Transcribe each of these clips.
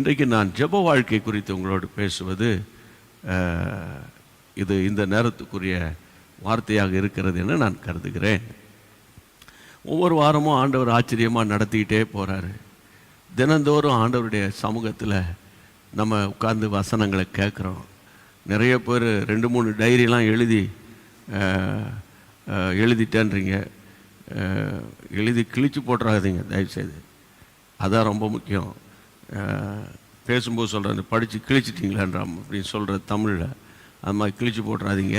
இன்றைக்கு நான் ஜெப வாழ்க்கை குறித்து உங்களோடு பேசுவது இது இந்த நேரத்துக்குரிய வார்த்தையாக இருக்கிறது என்று நான் கருதுகிறேன். ஒவ்வொரு வாரமும் ஆண்டவர் ஆச்சரியமாக நடத்திக்கிட்டே போகிறாரு. தினந்தோறும் ஆண்டவருடைய சமூகத்தில் நம்ம உட்கார்ந்து வசனங்களை கேட்குறோம். நிறைய பேர் 2-3 டைரியெலாம் எழுதிட்டேன்றீங்க. எழுதி கிழிச்சு போட்டுறாதீங்க தயவுசெய்து, அதான் ரொம்ப முக்கியம். பேசும்போது சொல்கிறேன், படித்து கிழிச்சிட்டிங்களான்றாம் அப்படின்னு சொல்கிற தமிழில் அது மாதிரி கிழிச்சு போட்டுறாதீங்க.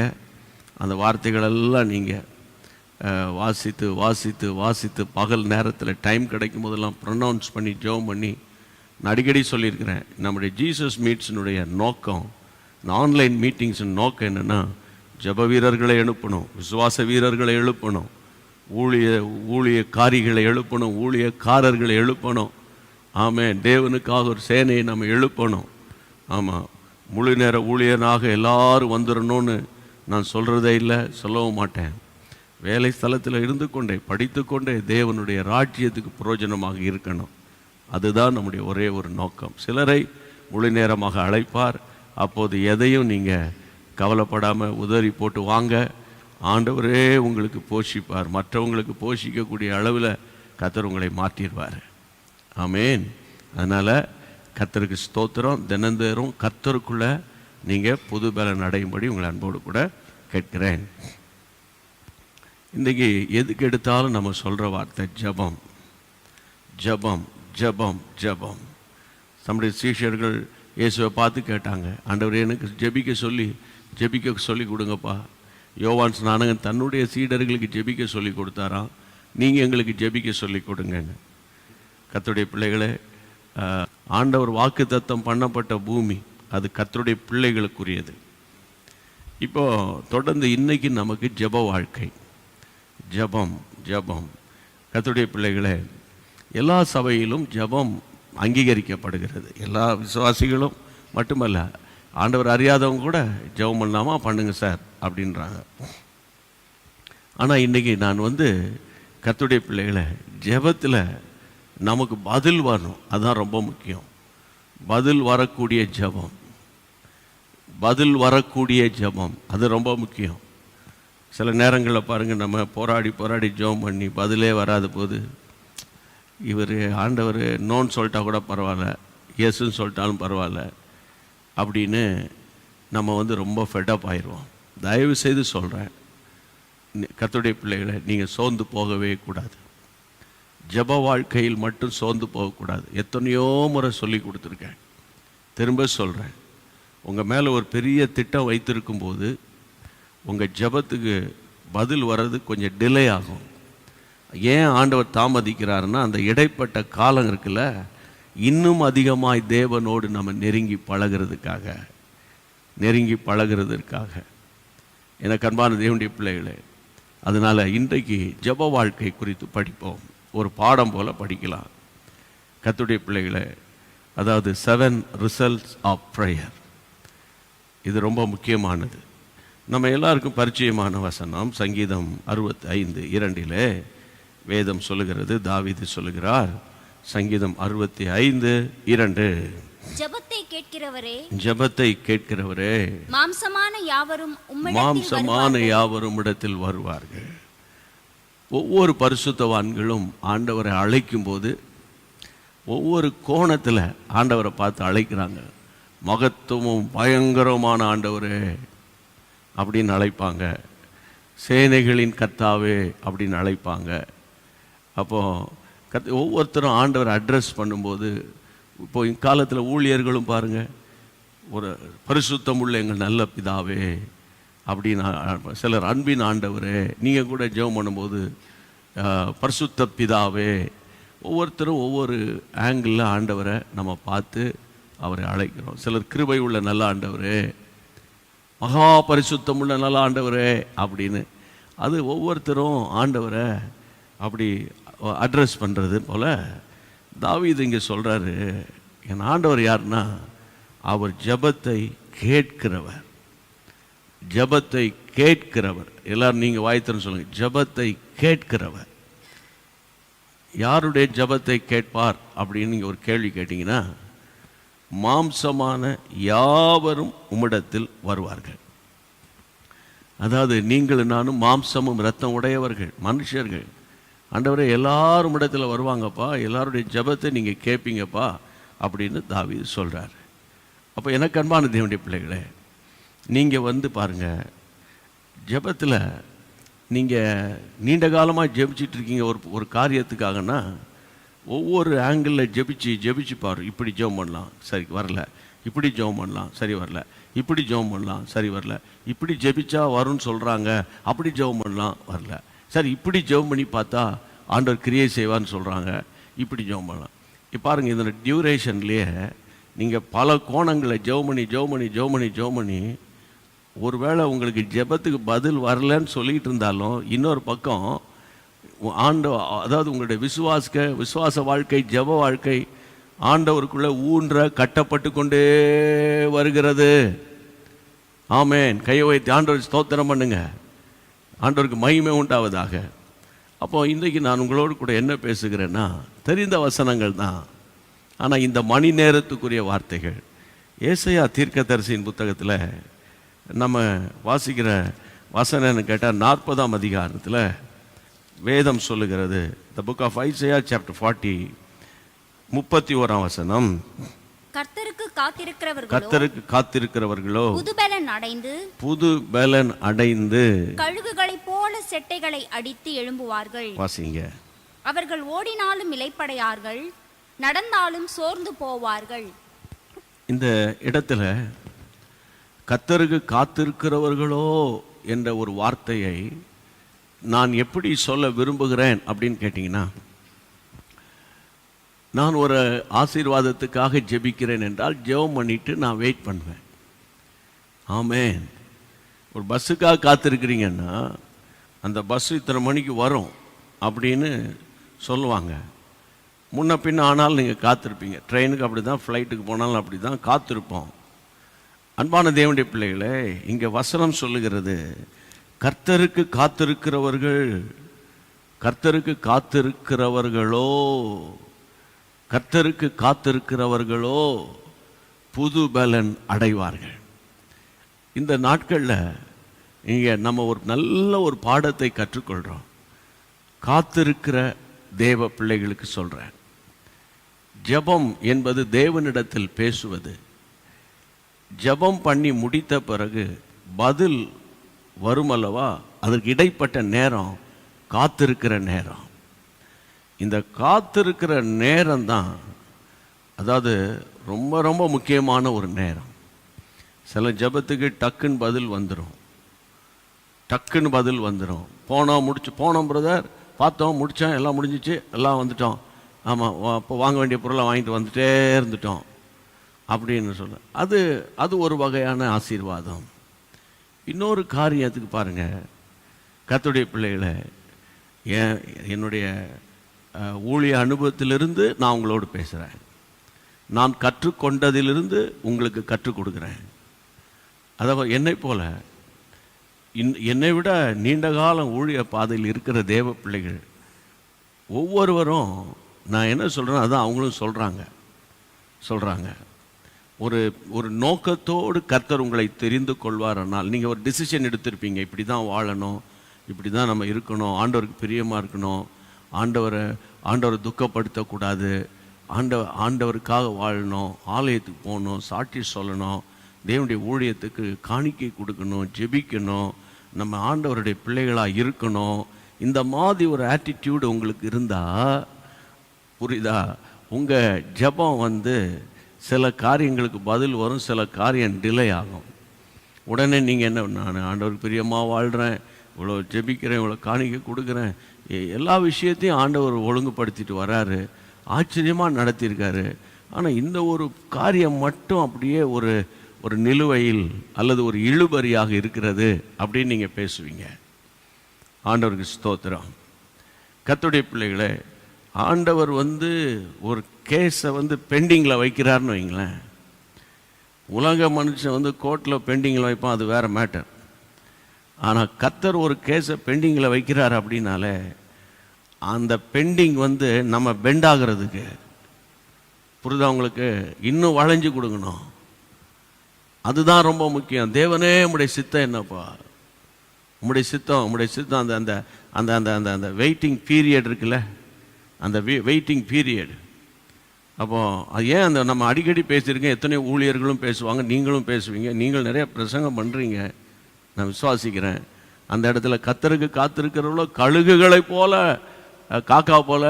அந்த வார்த்தைகளெல்லாம் நீங்கள் வாசித்து வாசித்து வாசித்து பகல் நேரத்தில் டைம் கிடைக்கும் போதெல்லாம் ப்ரொனவுன்ஸ் பண்ணி ஜெபம் பண்ணி நான் அடிக்கடி சொல்லியிருக்கிறேன். நம்முடைய ஜீசஸ் மீட்ஸினுடைய நோக்கம், இந்த ஆன்லைன் மீட்டிங்ஸின் நோக்கம் என்னென்னா, ஜெப வீரர்களை எழுப்பணும், விசுவாச வீரர்களை எழுப்பணும், ஊழியக்காரிகளை எழுப்பணும், ஊழியக்காரர்களை எழுப்பணும். ஆமாம், தேவனுக்காக ஒரு சேனையை நம்ம எழுப்பணும். ஆமாம், முழு நேர ஊழியனாக எல்லாரும் வந்துடணும்னு நான் சொல்கிறதே இல்லை, சொல்லவும் மாட்டேன். வேலை ஸ்தலத்தில் இருந்து கொண்டே படித்து கொண்டே தேவனுடைய ராஜ்யத்துக்கு பிரயோஜனமாக இருக்கணும். அதுதான் நம்முடைய ஒரே ஒரு நோக்கம். சிலரை முழு நேரமாக அழைப்பார். அப்போது எதையும் நீங்கள் கவலைப்படாமல் உதறி போட்டு வாங்க, ஆண்டவரே உங்களுக்கு போஷிப்பார். மற்றவங்களுக்கு போஷிக்கக்கூடிய அளவில் கர்த்தர் உங்களை மாற்றிடுவார். ஆமேன். அதனால் கர்த்தருக்கு ஸ்தோத்திரம். தினந்தோறும் கர்த்தருக்குள்ளே நீங்கள் புது பலன் அடையும்படி உங்களை அன்போடு கூட கேட்கிறேன். இன்றைக்கி எதுக்கு எடுத்தாலும் நம்ம சொல்கிற வார்த்தை ஜெபம், ஜெபம், ஜெபம், ஜெபம். நம்முடைய சீஷர்கள் இயேசுவை பார்த்து கேட்டாங்க, ஆண்டவரே எனக்கு ஜெபிக்க சொல்லி கொடுங்கப்பா. யோவான் ஸ்நானகன் தன்னுடைய சீடர்களுக்கு ஜெபிக்க சொல்லி கொடுத்தாராம், நீங்கள் எங்களுக்கு ஜெபிக்க சொல்லி கொடுங்கன்னு. கர்த்தருடைய பிள்ளைகளே, ஆண்டவர் வாக்குத்தத்தம் பண்ணப்பட்ட பூமி அது கர்த்தருடைய பிள்ளைகளுக்குரியது. இப்போது தொடர்ந்து இன்றைக்கி நமக்கு ஜெப வாழ்க்கை, ஜெபம், ஜெபம். கர்த்தருடைய பிள்ளைகளே, எல்லா சபையிலும் ஜெபம் அங்கீகரிக்கப்படுகிறது. எல்லா விசுவாசிகளும் மட்டுமல்ல, ஆண்டவர் அறியாதவங்க கூட ஜெபம் பண்ணாமல் பண்ணுங்க சார் அப்படின்றாங்க. ஆனால் இன்றைக்கி நான் கர்த்தருடைய பிள்ளைகளை, ஜெபத்தில் நமக்கு பதில் வரணும், அதுதான் ரொம்ப முக்கியம். பதில் வரக்கூடிய ஜெபம், பதில் வரக்கூடிய ஜெபம் அது ரொம்ப முக்கியம். சில நேரங்களில் பாருங்கள், நம்ம போராடி ஜெபம் பண்ணி பதிலே வராத போது, இவர் ஆண்டவர் நோன்னு சொல்லிட்டா கூட பரவாயில்ல, இயேசுன்னு சொல்லிட்டாலும் பரவாயில்ல அப்படின்னு நம்ம ரொம்ப ஃபெட்டப் ஆயிடுவோம். தயவு செய்து சொல்கிறேன், கர்த்தருடைய பிள்ளைகளை, நீங்கள் சோர்ந்து போகவே கூடாது. ஜெப வாழ்க்கையில் மட்டும் சோர்ந்து போகக்கூடாது. எத்தனையோ முறை சொல்லி கொடுத்துருக்கேன், திரும்ப சொல்கிறேன். உங்கள் மேலே ஒரு பெரிய திட்டம் வைத்திருக்கும் போது உங்கள் ஜெபத்துக்கு பதில் வர்றது கொஞ்சம் டிலே ஆகும். ஏன் ஆண்டவர் தாமதிக்கிறாருன்னா, அந்த இடைப்பட்ட காலம் இருக்குல்ல, இன்னும் அதிகமாய் தேவனோடு நம்ம நெருங்கி பழகிறதுக்காக. எனக்கு அன்பான தேவனுடைய பிள்ளைகளே, அதனால் இன்றைக்கு ஜெப வாழ்க்கை குறித்து படிப்போம். ஒரு பாடம் போல் படிக்கலாம். கர்த்தருடைய பிள்ளைகளே, அதாவது 7 ரிசல்ட்ஸ் ஆஃப் ப்ரேயர், இது ரொம்ப முக்கியமானது. நம்ம எல்லாருக்கும் பரிச்சயமான வசனம் சங்கீதம் 65:2 வேதம் சொல்லுகிறது, தாவீது சொல்லுகிறார், சங்கீதம் 65:2, ஜெபத்தை கேட்கிறவரே மாம்சமான யாவரும் இடத்தில் வருவார்கள். ஒவ்வொரு பரிசுத்தவான்களும் ஆண்டவரை அழைக்கும் போது ஒவ்வொரு கோணத்தில் ஆண்டவரை பார்த்து அழைக்கிறாங்க. மகத்துவமும் பயங்கரமான ஆண்டவரே அப்படின்னு அழைப்பாங்க. சேனைகளின் கர்த்தாவே அப்படின்னு அழைப்பாங்க. அப்போது ஒவ்வொருத்தரும் ஆண்டவரை அட்ரஸ் பண்ணும்போது, இப்போ இக்காலத்தில் ஊழியர்களும் பாருங்கள், ஒரு பரிசுத்தம் உள்ள எங்கள் நல்ல பிதாவே அப்படின்னு, சிலர் அன்பின் ஆண்டவரே, நீங்கள் கூட ஜெபம் பண்ணும்போது பரிசுத்த பிதாவே. ஒவ்வொருத்தரும் ஒவ்வொரு ஆங்கிளில் ஆண்டவரை நம்ம பார்த்து அவரை அழைக்கிறோம். சிலர் கிருபை உள்ள நல்ல ஆண்டவரே, மகா பரிசுத்தம் உள்ள நல்ல ஆண்டவரே அப்படின்னு. அது ஒவ்வொருத்தரும் ஆண்டவரை அப்படி அட்ரஸ் பண்ணுறது போல் தாவீது இங்கே சொல்கிறாரு, என் ஆண்டவர் யாருன்னா, அவர் ஜெபத்தை கேட்கிறவர். ஜெபத்தை கேட்கிறவர். எல்லாரும் நீங்கள் வாய்த்தன்னு சொல்லுங்கள், ஜெபத்தை கேட்கிறவர். யாருடைய ஜெபத்தை கேட்பார் அப்படின்னு நீங்கள் ஒரு கேள்வி கேட்டிங்கன்னா, மாம்சமான யாவரும் உம்மிடத்தில் வருவார்கள். அதாவது நீங்களும் நானும் மாம்சமும் இரத்தம் உடையவர்கள், மனுஷர்கள். ஆண்டவரே, எல்லாரும் இடத்துல வருவாங்கப்பா, எல்லாருடைய ஜெபத்தை நீங்கள் கேட்பீங்கப்பா அப்படின்னு தாவீது சொல்கிறார். அப்போ எனக்கு அன்பான தேவனுடைய பிள்ளைகளே, நீங்கள் வந்து பாருங்கள், ஜெபத்தில் நீங்கள் நீண்ட காலமாக ஜெபிச்சிட்டு இருக்கீங்க ஒரு காரியத்துக்காகனா, ஒவ்வொரு ஆங்கிளில் ஜெபிச்சு பாரு. இப்படி ஜெபம் பண்ணலாம், சரி வரல. இப்படி ஜெபம் பண்ணலாம், சரி வரல. இப்படி ஜெபம் பண்ணலாம், சரி வரல. இப்படி ஜெபிச்சா வரும்னு சொல்கிறாங்க, அப்படி ஜெபம் பண்ணலாம், வரல. சரி, இப்படி ஜெபம் பண்ணி பார்த்தா ஆண்டவர் கிரியை செய்வான்னு சொல்கிறாங்க, இப்படி ஜெபம் பண்ணலாம். இப்போ பாருங்கள், இதோட டியூரேஷன்லேயே நீங்கள் பல கோணங்களை ஜெபம் பண்ணி ஒருவேளை உங்களுக்கு ஜெபத்துக்கு பதில் வரலன்னு சொல்லிகிட்டு இருந்தாலும், இன்னொரு பக்கம் அதாவது உங்களுடைய விசுவாச வாழ்க்கை, ஜெப வாழ்க்கை ஆண்டவருக்குள்ளே கட்டப்பட்டு கொண்டே வருகிறது. ஆமென். கையை வைத்து ஆண்டவர் ஸ்தோத்திரம் பண்ணுங்க. ஆண்டவருக்கு மகிமை உண்டாவதாக. அப்போ இன்றைக்கு நான் உங்களோடு கூட என்ன பேசுகிறேன்னா, தெரிந்த வசனங்கள் தான், ஆனால் இந்த மணி நேரத்துக்குரிய வார்த்தைகள். ஏசாயா தீர்க்கதரிசியின் புத்தகத்தில் நம்ம வாசிக்கிற வசனம்னு கேட்டால் 40ஆம் அதிகாரத்தில் வேதம் சொல்லுகிறது. The book of Isaiah chapter 40 31ஆம் வசனம். கர்த்தருக்கு காத்திருக்கிறவர்களோ புது பலன் அடைந்து கழுகுகளைப் போல செட்டைகளை அடித்து எழும்புவார்கள். வாசிங்க. அவர்கள் ஓடினாலும் இளைப்படையார்கள், நடந்தாலும் சோர்ந்து போவார்கள். இந்த இடத்துல கர்த்தருக்கு காத்திருக்கிறவர்களோ என்ற ஒரு வார்த்தையை நான் எப்படி சொல்ல விரும்புகிறேன் அப்படின்னு கேட்டிங்கன்னா, நான் ஒரு ஆசீர்வாதத்துக்காக ஜெபிக்கிறேன் என்றால் ஜெபம் பண்ணிவிட்டு நான் வெயிட் பண்ணுவேன். ஆமென். ஒரு பஸ்ஸுக்காக காத்திருக்கிறீங்கன்னா, அந்த பஸ்ஸு இத்தனை மணிக்கு வரும் அப்படின்னு சொல்லுவாங்க. முன்ன பின்ன ஆனாலும் நீங்கள் காத்திருப்பீங்க. ட்ரெயினுக்கு அப்படி தான், ஃப்ளைட்டுக்கு போனாலும் அப்படி தான் காத்திருப்போம். அன்பான தேவனுடைய பிள்ளைகளே, இங்கே வசனம் சொல்லுகிறது, கர்த்தருக்கு காத்திருக்கிறவர்களோ புது பலன் அடைவார்கள். இந்த நாட்களில் இங்கே நம்ம ஒரு நல்ல ஒரு பாடத்தை கற்றுக்கொள்கிறோம். காத்திருக்கிற தேவ பிள்ளைகளுக்கு சொல்கிறேன், ஜெபம் என்பது தேவனிடத்தில் பேசுவது. ஜெபம் பண்ணி முடித்த பிறகு பதில் வருமல்லவா, அதற்கு இடைப்பட்ட நேரம் காத்திருக்கிற நேரம். இந்த காத்திருக்கிற நேரம்தான், அதாவது ரொம்ப ரொம்ப முக்கியமான ஒரு நேரம். சில ஜெபத்துக்கு டக்குன்னு பதில் வந்துடும். போனோம் பிரதர், பார்த்தோம், முடித்தோம், எல்லாம் முடிஞ்சிச்சு, எல்லாம் வந்துட்டோம். ஆமாம், அப்போ வாங்க வேண்டிய பொருளை வாங்கிட்டு வந்துட்டே இருந்துட்டோம் அப்படின்னு சொல்ல, அது ஒரு வகையான ஆசீர்வாதம். இன்னொரு காரியத்துக்கு பாருங்கள், கர்த்தருடைய பிள்ளைகளை, என்னுடைய ஊழிய அனுபவத்திலிருந்து நான் உங்களோடு பேசுகிறேன். நான் கற்றுக்கொண்டதிலிருந்து உங்களுக்கு கற்றுக் கொடுக்குறேன். அதாவது என்னை போல என்னை விட நீண்ட காலம் ஊழிய பாதையில் இருக்கிற தேவ பிள்ளைகள் ஒவ்வொருவரும் நான் என்ன சொல்கிறேன் அதான் அவங்களும் சொல்கிறாங்க. ஒரு நோக்கத்தோடு கர்த்தர் உங்களை தெரிந்து கொள்வார்னால், நீங்கள் ஒரு டிசிஷன் எடுத்திருப்பீங்க, இப்படி தான் வாழணும், இப்படி தான் நம்ம இருக்கணும், ஆண்டவருக்கு பிரியமாக இருக்கணும், ஆண்டவரை துக்கப்படுத்தக்கூடாது, ஆண்டவருக்காக வாழணும், ஆலயத்துக்கு போகணும், சாட்சி சொல்லணும், தேவனுடைய ஊழியத்துக்கு காணிக்கை கொடுக்கணும், ஜெபிக்கணும், நம்ம ஆண்டவருடைய பிள்ளைகளாக இருக்கணும். இந்த மாதிரி ஒரு ஆட்டிடியூடு உங்களுக்கு இருந்தால், புரியுதா, உங்கள் ஜெபம் சில காரியங்களுக்கு பதில் வரும், சில காரியம் டிலே ஆகும். உடனே நீங்கள் என்ன, நான் ஆண்டவருக்கு பிரியமாக வாழ்கிறேன், இவ்வளோ ஜெபிக்கிறேன், இவ்வளோ காணிக்கை கொடுக்குறேன், எல்லா விஷயத்தையும் ஆண்டவர் ஒழுங்குபடுத்திட்டு வராரு, ஆச்சரியமாக நடத்தியிருக்காரு. ஆனால் இந்த ஒரு காரியம் மட்டும் அப்படியே ஒரு நிலுவையில் அல்லது ஒரு இழுபறியாக இருக்கிறது அப்படின்னு நீங்கள் பேசுவீங்க. ஆண்டவருக்கு ஸ்தோத்திரம். கர்த்தருடைய பிள்ளைகளே, ஆண்டவர் ஒரு கேஸை பெண்டிங்கில் வைக்கிறாருன்னு வைங்களேன். உலக மனுஷன் கோர்ட்டில் பெண்டிங்கில் வைப்பான், அது வேறு மேட்டர். ஆனால் கர்த்தர் ஒரு கேஸை பெண்டிங்கில் வைக்கிறார் அப்படின்னாலே, அந்த பெண்டிங் நம்ம பெண்ட் ஆகிறதுக்கு, புரிதா உங்களுக்கு? இன்னும் வளைஞ்சு கொடுக்கணும். அதுதான் ரொம்ப முக்கியம். தேவனே உம்முடைய சித்தம் என்னப்பா, உம்முடைய சித்தம் அந்த அந்த அந்த அந்த அந்த அந்த வெயிட்டிங் பீரியட் இருக்குல்ல, அந்த வெயிட்டிங் பீரியட். அப்போது அது ஏன் அந்த நம்ம அடிக்கடி பேசியிருக்கேன், எத்தனை ஊழியர்களும் பேசுவாங்க, நீங்களும் பேசுவீங்க, நீங்கள் நிறைய பிரசங்கம் பண்ணுறீங்க, நான் விசுவாசிக்கிறேன். அந்த இடத்துல கர்த்தருக்கு காத்திருக்கிறவங்களோ கழுகுகளை போல, காக்கா போல,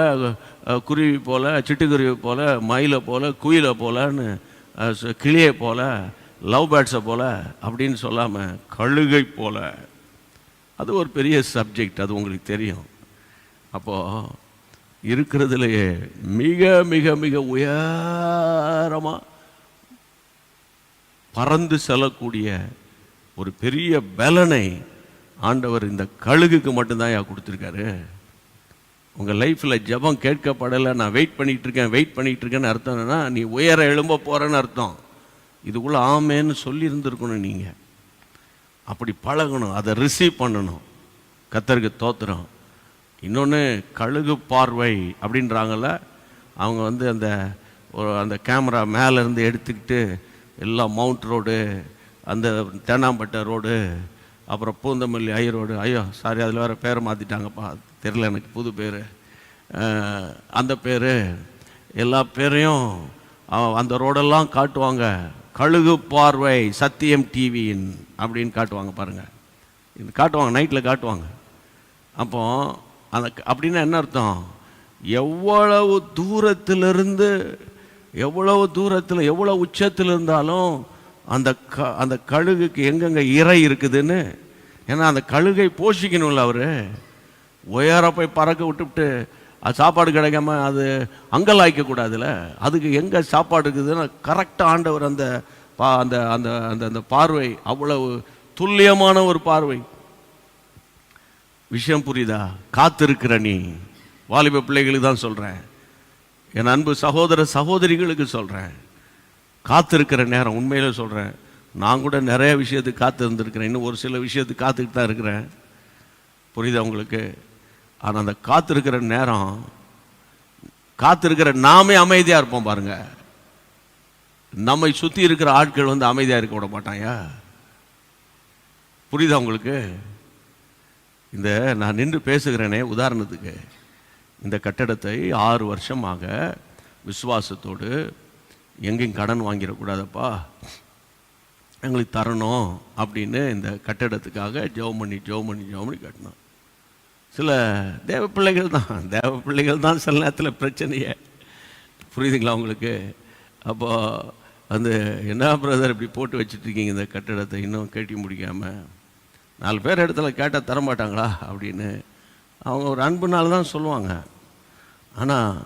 குருவி போல, சிட்டுக்குருவி போல, மயிலை போல, குயிலை போலன்னு, கிளியை போல, லவ் பேர்ட்ஸை போல அப்படின்னு சொல்லாமல் கழுகை போல. அது ஒரு பெரிய சப்ஜெக்ட், அது உங்களுக்கு தெரியும். அப்போது இருக்கிறதுலையே மிக மிக மிக உயரமாக பறந்து செல்லக்கூடிய ஒரு பெரிய பலனை ஆண்டவர் இந்த கழுகுக்கு மட்டும்தான் கொடுத்துருக்காரு. உங்கள் லைஃப்பில் ஜெபம் கேட்கப்படலை, நான் வெயிட் பண்ணிகிட்டு இருக்கேன்னு அர்த்தம் என்னன்னா, நீ உயர எழும்ப போகிறேன்னு அர்த்தம். இதுக்குள்ளே ஆமேன்னு சொல்லியிருந்துருக்கணும். நீங்கள் அப்படி பழகணும், அதை ரிசீவ் பண்ணணும். கர்த்தருக்கு தோத்திரம். இன்னொன்று கழுகு பார்வை அப்படின்றாங்கல்ல, அவங்க வந்து அந்த அந்த கேமரா மேலேருந்து எடுத்துக்கிட்டு எல்லாம் மவுண்ட் ரோடு, அந்த தேனாம்பட்டை ரோடு, அப்புறம் பூந்தமல்லி ஐ ரோடு, ஐயோ சாரி அதில் வேறு பேரை மாற்றிட்டாங்கப்பா, தெரில எனக்கு புது பேர், அந்த பேர், எல்லா பேரையும் அந்த ரோடெல்லாம் காட்டுவாங்க. கழுகு பார்வை சத்தியம் டிவியின் அப்படின்னு காட்டுவாங்க பாருங்கள், இது காட்டுவாங்க, நைட்டில் காட்டுவாங்க. அப்போ அந்த அப்படின்னா என்ன அர்த்தம், எவ்வளவு தூரத்திலிருந்து எவ்வளோ உச்சத்தில் இருந்தாலும் அந்த கழுகுக்கு எங்கெங்கே இறை இருக்குதுன்னு. ஏன்னா அந்த கழுகை போஷிக்கணும்ல, அவர் உயர போய் பறக்க விட்டுவிட்டு அது சாப்பாடு கிடைக்காம அது அங்கலாய்க்கக்கூடாதுல்ல. அதுக்கு எங்கே சாப்பாடு இருக்குதுன்னு கரெக்டாக ஆண்டவர் அந்த அந்த அந்த அந்த அந்த பார்வை அவ்வளவு துல்லியமான ஒரு பார்வை. விஷயம் புரியுதா? காத்திருக்கிற நீ வாலிப பிள்ளைகளுக்கு தான் சொல்கிறேன், என் அன்பு சகோதர சகோதரிகளுக்கு சொல்கிறேன், காத்திருக்கிற நேரம். உண்மையில சொல்கிறேன், நான் கூட நிறைய விஷயத்துக்கு காத்து இருந்திருக்கிறேன், இன்னும் ஒரு சில விஷயத்துக்கு காத்துக்கிட்டு தான் இருக்கிறேன். புரியுதா உங்களுக்கு? ஆனால் அந்த காத்திருக்கிற நேரம், காத்திருக்கிற நாமே அமைதியாக இருப்போம் பாருங்க. நம்மை சுற்றி இருக்கிற ஆட்கள் வந்து அமைதியாக இருக்க விட மாட்டாங்க. புரியுதா உங்களுக்கு? இந்த நான் நின்று பேசுகிறேனே, உதாரணத்துக்கு இந்த கட்டடத்தை 6 வருஷமாக விசுவாசத்தோடு எங்கேயும் கடன் வாங்கிடக்கூடாதப்பா, எங்களுக்கு தரணும் அப்படின்னு இந்த கட்டடத்துக்காக ஜெபம் பண்ணி கட்டணும். சில தேவ பிள்ளைகள் தான் சில நேரத்தில் பிரச்சனையே. புரியுதுங்களா உங்களுக்கு? அப்போது அந்த என்ன பிரதர் இப்படி போட்டு வச்சுட்ருக்கீங்க இந்த கட்டடத்தை, இன்னும் கட்டி முடிக்காமல், 4 பேர் இடத்துல கேட்டால் தரமாட்டாங்களா அப்படின்னு அவங்க ஒரு அன்புனால தான் சொல்லுவாங்க. ஆனால்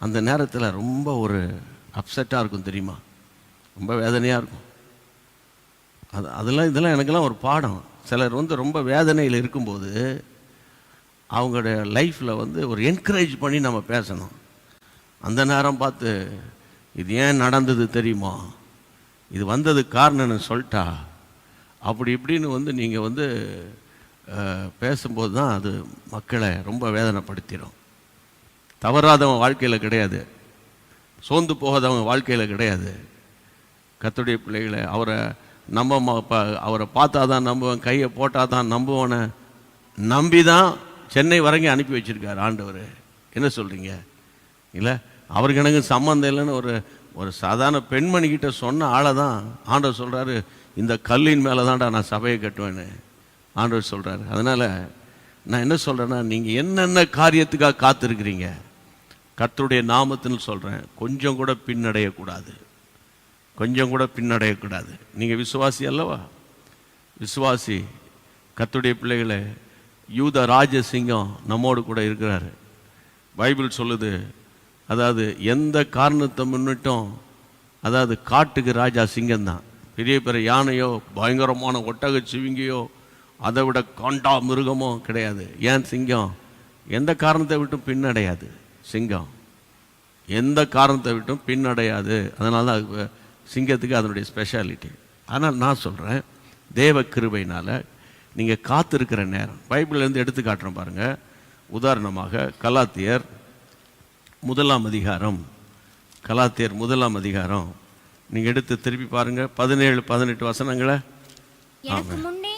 அந்த நேரத்தில் ரொம்ப ஒரு அப்செட்டாக இருக்கும் தெரியுமா, ரொம்ப வேதனையாக இருக்கும். இதெல்லாம் எனக்கெல்லாம் ஒரு பாடம். சிலர் வந்து ரொம்ப வேதனையில் இருக்கும்போது அவங்களுடைய லைஃப்பில் வந்து ஒரு என்கரேஜ் பண்ணி நம்ம பேசணும். அந்த நேரம் பார்த்து இது ஏன் நடந்தது தெரியுமா, இது வந்தது காரணம்னு சொல்லிட்டா அப்படி இப்படின்னு வந்து நீங்கள் வந்து பேசும்போது தான் அது மக்களை ரொம்ப வேதனைப்படுத்திடும். தவறாதவன் வாழ்க்கையில் கிடையாது, சோர்ந்து போகாதவன் வாழ்க்கையில் கிடையாது. கர்த்தருடைய பிள்ளைகளை அவரை பார்த்தா தான் நம்புவேன், கையை போட்டால் தான் நம்புவனை நம்பி தான் சென்னை வரைக்கும் அனுப்பி வச்சுருக்கார் ஆண்டவர். என்ன சொல்கிறீங்க? இல்லை, அவருக்கு எனக்கு சம்மந்தம் இல்லைன்னு ஒரு சாதாரண பெண்மணிக்கிட்ட சொன்ன ஆளை தான் ஆண்டவர் சொல்கிறாரு, இந்த கல்லின் மேலே தான்டா நான் சபையை கட்டுவேன்னு ஆண்டவர் சொல்கிறாரு. அதனால் நான் என்ன சொல்கிறேன்னா, நீங்கள் என்னென்ன காரியத்துக்காக காத்திருக்கிறீங்க, கர்த்தருடைய நாமத்தின்னு சொல்கிறேன், கொஞ்சம் கூட பின்னடையக்கூடாது. நீங்கள் விசுவாசி அல்லவா? விசுவாசி. கர்த்தருடைய பிள்ளைகளை, யூத ராஜசிங்கம் நம்மோடு கூட இருக்கிறாரு. பைபிள் சொல்லுது, அதாவது எந்த காரணத்தை முன்னிட்டும், அதாவது காட்டுக்கு ராஜா சிங்கம்தான். பெரிய பெரிய யானையோ பயங்கரமான ஒட்டக சிவிங்கியோ அதை விட காண்டா மிருகமோ கிடையாது. ஏன் சிங்கம் எந்த காரணத்தை விட்டும் பின்னடையாது. சிங்கம் எந்த காரணத்தை விட்டும் பின்னடையாது. அதனால தான் அது சிங்கத்துக்கு அதனுடைய ஸ்பெஷாலிட்டி. ஆனால் நான் சொல்கிறேன், தேவ கிருபையினால் நீங்கள் காத்திருக்கிற நேரம், பைபிள்லேருந்து எடுத்து காட்டுறேன் பாருங்கள். உதாரணமாக கலாத்தியர் 1 அதிகாரம் கலாத்தியர் 1ஆம் அதிகாரம் நீங்க எடுத்து திருப்பி பாருங்க, 17-18 வசனங்களை. எனக்கு முன்னே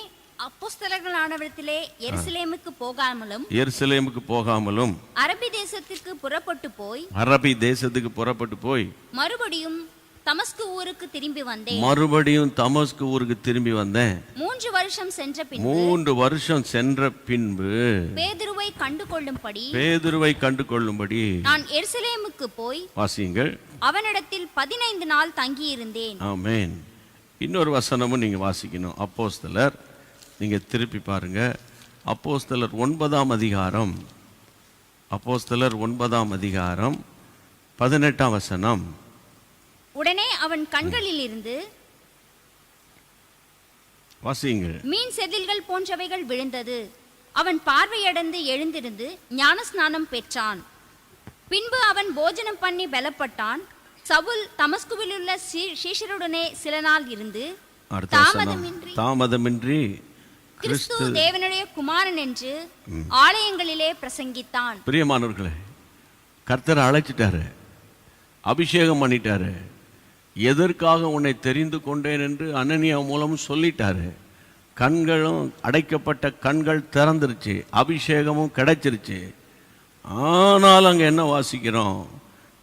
அப்போஸ்தலர்களானவரிடத்திலே எருசலேமுக்கு போகாமலும் அரபி தேசத்துக்கு புறப்பட்டு போய் மறுபடியும் தமஸ்கு ஊருக்கு திரும்பி வந்தேன். 3 வருஷம் சென்ற பின்பு பேதுருவை கண்டு கொள்ளும்படி நான் எருசலேமுக்கு போய் வாசியுங்கள், அவனிடத்தில் 15 நாள் தங்கியிருந்தேன். ஆமென். இன்னொரு வசனமும் நீங்க வாசிக்கணும். அப்போஸ்தலர், நீங்க திருப்பி பாருங்க, அப்போஸ்தலர் 9ஆம் அதிகாரம், 18ஆம் வசனம். உடனே அவன் கண்களில் இருந்து வாசியுங்கள், மீன் செதில்கள் போன்றவைகள் விழுந்தது. அவன் பார்வையடைந்து எழுந்திருந்து ஞானஸ்நானம் பெற்றான். பின்பு அவன் போஜனம் பண்ணி பலப்பட்டான். சவுல் தமஸ்குவில் உள்ள சீஷருடனே சில நாள் இருந்து தாமதமின்றி கிறிஸ்து தேவனுடைய குமாரன் என்று ஆலயங்களிலே பிரசங்கித்தான். பிரியமானவர்களே, கர்த்தர் அழைச்சிட்டாரு, அபிஷேகம் பண்ணிட்டாரு. எதற்காக உன்னை தெரிந்து கொண்டேன் என்று அனனியா மூலம் சொல்லிட்டாரு. கண்களும் அடைக்கப்பட்ட கண்கள் திறந்துருச்சு, அபிஷேகமும் கிடைச்சிருச்சு. ஆனால் அங்கே என்ன வாசிக்கிறோம்?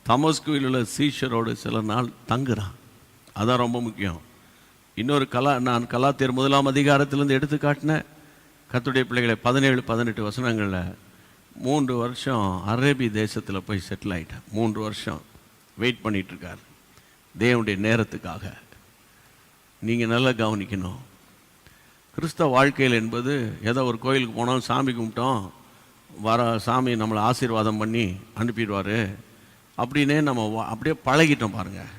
தமஸ்குவில் உள்ள சீஷரோடு சில நாள் தங்குறான். அதான் ரொம்ப முக்கியம். இன்னொரு நான் கலாத்தியர் 1ஆம் அதிகாரத்திலிருந்து எடுத்து காட்டினேன். கர்த்தருடைய பிள்ளைகளை 17-18 வசனங்களில் 3 வருஷம் அரேபி தேசத்தில் போய் செட்டில் ஆகிட்டேன். 3 வருஷம் வெயிட் பண்ணிகிட்ருக்கார் தேவனுடைய நேரத்துக்காக. நீங்கள் நல்லா கவனிக்கணும். கிறிஸ்தவ வாழ்க்கையில் என்பது ஏதோ ஒரு கோயிலுக்கு போனோம், சாமி கும்பிட்டோம், சாமி நம்மளை ஆசீர்வாதம் பண்ணி அனுப்பிடுவார் அப்படின்னே நம்ம அப்படியே பழகிட்டோம் பாருங்கள்.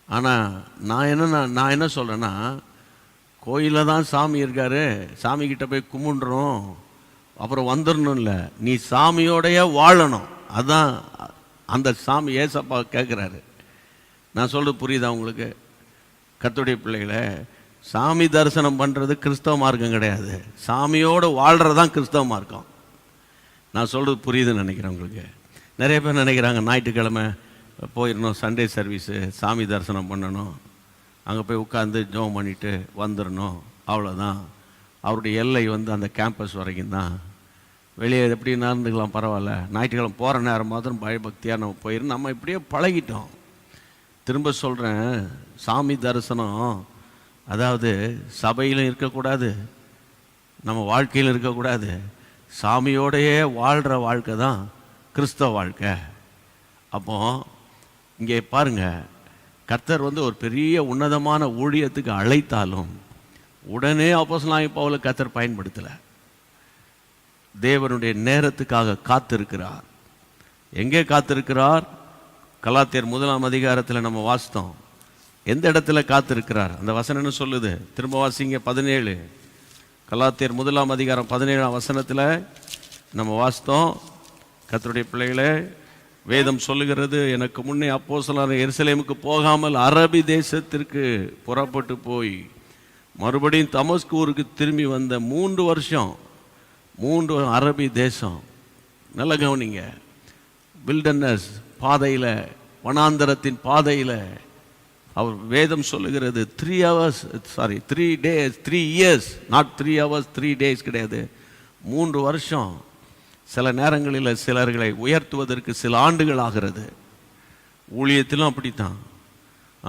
ஆனால் நான் என்ன சொல்கிறேன்னா, கோயிலில் தான் சாமி இருக்கார், சாமிக்கிட்ட போய் கும்பிடுறோம் அப்புறம் வந்துடணும் இல்லை, நீ சாமியோடைய வாழணும். அதுதான் அந்த சாமி ஏசப்பா கேட்குறாரு. நான் சொல்கிறது புரியுதா உங்களுக்கு? கர்த்தருடைய பிள்ளைகளை, சாமி தரிசனம் பண்ணுறது கிறிஸ்தவ மார்க்கம் கிடையாது, சாமியோடு வாழ்கிறது தான் கிறிஸ்தவ மார்க்கம். நான் சொல்கிறது புரியுதுன்னு நினைக்கிறேன் உங்களுக்கு. நிறைய பேர் நினைக்கிறாங்க ஞாயிற்றுக்கிழமை போயிடணும், சண்டே சர்வீஸு, சாமி தரிசனம் பண்ணணும், அங்கே போய் உட்காந்து ஜெபம் பண்ணிவிட்டு வந்துடணும், அவ்வளோதான். அவருடைய எல்லை அந்த கேம்பஸ் வரைக்கும் தான். வெளியே எப்படி நடந்துக்கலாம் பரவாயில்ல, ஞாயிற்றுக்கிழமை போகிற நேரம் மாத்திரம் பயபக்தியாக நம்ம போயிடும். நம்ம இப்படியே பழகிட்டோம். திரும்ப சொல்கிறேன், சாமி தரிசனம் அதாவது சபையிலும் இருக்கக்கூடாது, நம்ம வாழ்க்கையிலும் இருக்கக்கூடாது. சாமியோடையே வாழ்கிற வாழ்க்கை தான் கிறிஸ்தவ வாழ்க்கை. அப்போ இங்கே பாருங்கள், கர்த்தர் ஒரு பெரிய உன்னதமான ஊழியத்துக்கு அழைத்தாலும் உடனே அப்போஸ்தலனாகிய பவுலை கர்த்தர் பயன்படுத்தலை. தேவனுடைய நேரத்துக்காக காத்திருக்கிறார். எங்கே காத்திருக்கிறார்? கலாத்தியர் 1ஆம் அதிகாரத்தில் நம்ம வாசித்தோம். எந்த இடத்துல காத்திருக்கிறார்? அந்த வசனம் என்ன சொல்லுது? திரும்ப வாசிங்க. 17 கலாத்தியர் 1ஆம் அதிகாரம் 17ஆம் வசனத்தில் நம்ம வாசித்தோம். கர்த்தருடைய பிள்ளைகளே, வேதம் சொல்லுகிறது, எனக்கு முன்னே அப்போஸ்தலனாகிய எருசலேமுக்கு போகாமல் அரபி தேசத்திற்கு புறப்பட்டு போய் மறுபடியும் தமஸ்கு ஊருக்கு திரும்பி வந்த 3 வருஷம் 3 அரபி தேசம். நல்ல கவனிங்க. வில்டர்னஸ் பாதையில், வனாந்தரத்தின் பாதையில் அவர் வேதம் சொல்லுகிறது 3 days 3 years, not 3 hours 3 days கிடையாது, 3 வருஷம். சில நேரங்களில் சிலர்களை உயர்த்துவதற்கு சில ஆண்டுகள் ஆகிறது. ஊழியத்திலும் அப்படித்தான்.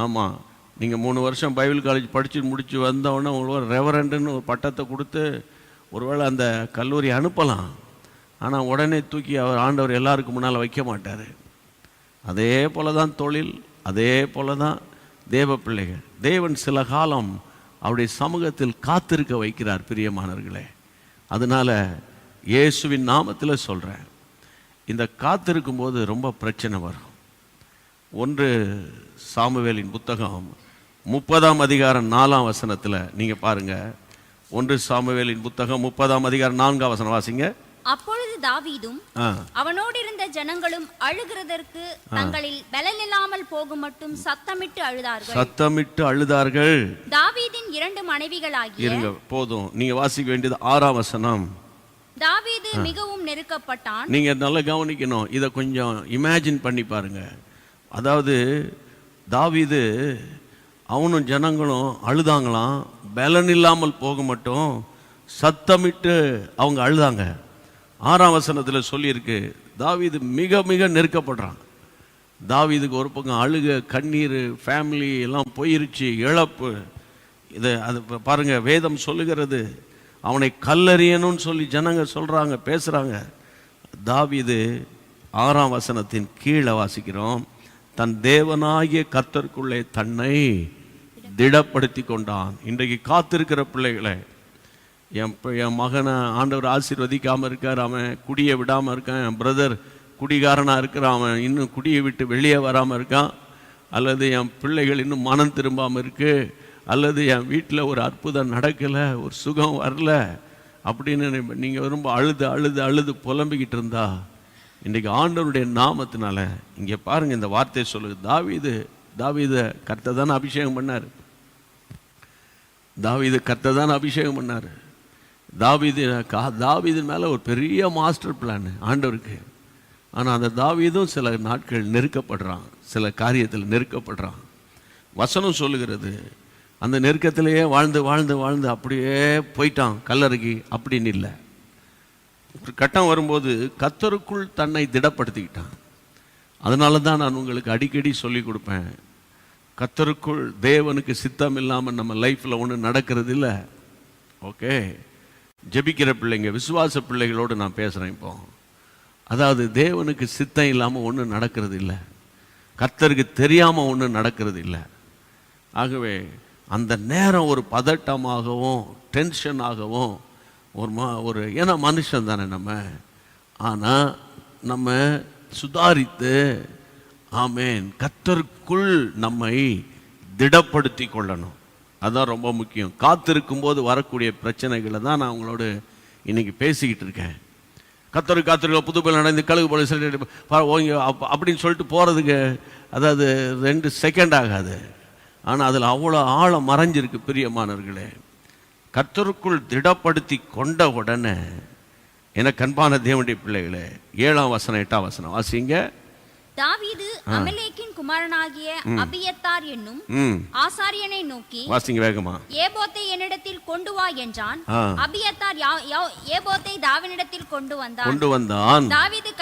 ஆமாம், நீங்கள் 3 வருஷம் பைபிள் காலேஜ் படித்து முடித்து வந்தவுடனே உங்களுக்கு ரெவரண்டுன்னு ஒரு பட்டத்தை கொடுத்து ஒருவேளை அந்த கல்லூரி அனுப்பலாம். ஆனால் உடனே தூக்கி ஆண்டவர் எல்லாருக்கும் முன்னால் வைக்க மாட்டார். அதே போல தான் தொழில், அதே போல தான் தேவ பிள்ளைகள். தேவன் சில காலம் அவருடைய சமூகத்தில் காத்திருக்க வைக்கிறார் பிரியமானவர்களே. அதனால் இயேசுவின் நாமத்தில் சொல்கிறேன், இந்த காத்திருக்கும் போது ரொம்ப பிரச்சனை வரும். 1 சாமுவேலின் புத்தகம் 30ஆம் அதிகாரம் 4ஆம் வசனத்தில் நீங்கள் பாருங்கள். 1 சாமுவேலின் புத்தகம் 30ஆம் அதிகாரம் 4ஆம் வசனம் வாசிங்க. அப்பொழுது தாவீதும் அவனோடு இருந்த ஜனங்களும் அழுகிறதற்கு தங்களில் பலன் இல்லாமல் போகும் மட்டும் சத்தமிட்டு அழுதார்கள். தாவீதின் 2 மனைவிகளாகிய, இருங்க போதும், நீங்க வாசிக்க வேண்டியது 6ஆம் வசனம். தாவீது மிகவும் நெருக்கப்பட்டான். நீங்க நல்லா கவனிக்கணும், இதை கொஞ்சம் இமேஜின் பண்ணி பாருங்க. அதாவது தாவீது அவனும் ஜனங்களும் அழுதாங்களாம். பலன் இல்லாமல் போக மட்டும் சத்தமிட்டு அவங்க அழுதாங்க. 6ஆம் வசனத்தில் சொல்லியிருக்கு, தாவீது மிக மிக நெருக்கப்படுறான். தாவீதுக்கு ஒரு பக்கம் அழுக, கண்ணீர், ஃபேமிலி எல்லாம் போயிருச்சு, இழப்பு. இதை அது பாருங்கள், வேதம் சொல்லுகிறது அவனை கல்லறியணும்னு சொல்லி ஜனங்க சொல்கிறாங்க, பேசுகிறாங்க. தாவீது 6ஆம் வசனத்தின் கீழே வாசிக்கிறோம், தன் தேவனாகிய கர்த்தருக்குள்ளே தன்னை திடப்படுத்தி கொண்டான். இன்றைக்கு காத்திருக்கிற பிள்ளைகளை, என் மகனை ஆண்டவர் ஆசீர்வதிக்காமல் இருக்கார், அவன் குடியை விடாமல் இருக்கான், என் பிரதர் குடிகாரனாக இருக்கிறான், அவன் இன்னும் குடியை விட்டு வெளியே வராமல் இருக்கான், அல்லது என் பிள்ளைகள் இன்னும் மனம் திரும்பாமல் இருக்கு, அல்லது என் வீட்டில் ஒரு அற்புதம் நடக்கலை, ஒரு சுகம் வரல அப்படின்னு நீங்கள் ரொம்ப அழுது அழுது அழுது புலம்பிக்கிட்டு இருந்தா, இன்றைக்கு ஆண்டவருடைய நாமத்தினால இங்கே பாருங்கள், இந்த வார்த்தையை சொல்லுது. தாவீது கர்த்தர் தானே அபிஷேகம் பண்ணார். தாவீது கர்த்தர் தானே அபிஷேகம் பண்ணார். தாவீதின் மேலே ஒரு பெரிய மாஸ்டர் பிளான் ஆண்டவருக்கு. ஆனால் அந்த தாவீதும் சில நாட்கள் நெருக்கப்படுறான், சில காரியத்தில் நெருக்கப்படுறான். வசனம் சொல்லுகிறது, அந்த நெருக்கத்திலேயே வாழ்ந்து வாழ்ந்து வாழ்ந்து அப்படியே போயிட்டான் கல்லறைக்கு. அப்படின்னு இல்லை, ஒரு கட்டம் வரும்போது கர்த்தருக்குள் தன்னை திடப்படுத்திக்கிட்டான். அதனால தான் நான் உங்களுக்கு அடிக்கடி சொல்லி கொடுப்பேன், கர்த்தருக்குள் தேவனுக்கு சித்தம் இல்லாமல் நம்ம லைஃப்பில் ஒன்றும் நடக்கிறது இல்லை. ஓகே, ஜெபிக்கிற பிள்ளைங்க, விசுவாச பிள்ளைகளோடு நான் பேசுகிறேன் இப்போ. அதாவது தேவனுக்கு சித்தம் இல்லாமல் ஒன்றும் நடக்கிறது இல்லை, கர்த்தருக்கு தெரியாமல் ஒன்றும் நடக்கிறது இல்லை. ஆகவே அந்த நேரம் ஒரு பதட்டமாகவும் டென்ஷனாகவும் ஒரு ஏன்னா மனுஷன் தானே நம்ம. ஆனால் நம்ம சுதாரித்து, ஆமேன், கர்த்தருக்குள் நம்மை திடப்படுத்தி கொள்ளணும். அதுதான் ரொம்ப முக்கியம். காத்திருக்கும் போது வரக்கூடிய பிரச்சனைகளை தான் நான் உங்களோடு இன்னைக்கு பேசிக்கிட்டு இருக்கேன். கத்திரிக்க புதுப்பில் நடந்து கழுகு போல சொல்லிட்டு அப்படின்னு சொல்லிட்டு போகிறதுக்கு அதாவது 2 செகண்ட் ஆகாது. ஆனால் அதில் அவ்வளோ ஆழம் மறைஞ்சிருக்கு பிரியமானவர்களே. கர்த்தருக்குள் திடப்படுத்தி கொண்ட உடனே, எனக்கு அன்பான தேவனுடைய பிள்ளைகளே, 7ஆம் வசனம் 8ஆம் வசனம் வாசிங்க. தாவீது அமலேக்கின் குமாரனாகிய அபியத்தார் என்னும் ஆசாரியனை நோக்கி, வாசிங்க வேகமா, ஏபோத்தை என்னிடத்தில் கொண்டு வா என்றான். அபியத்தார் ஏபோத்தை தாவீதினிடத்தில் கொண்டு வந்தான். தாவீது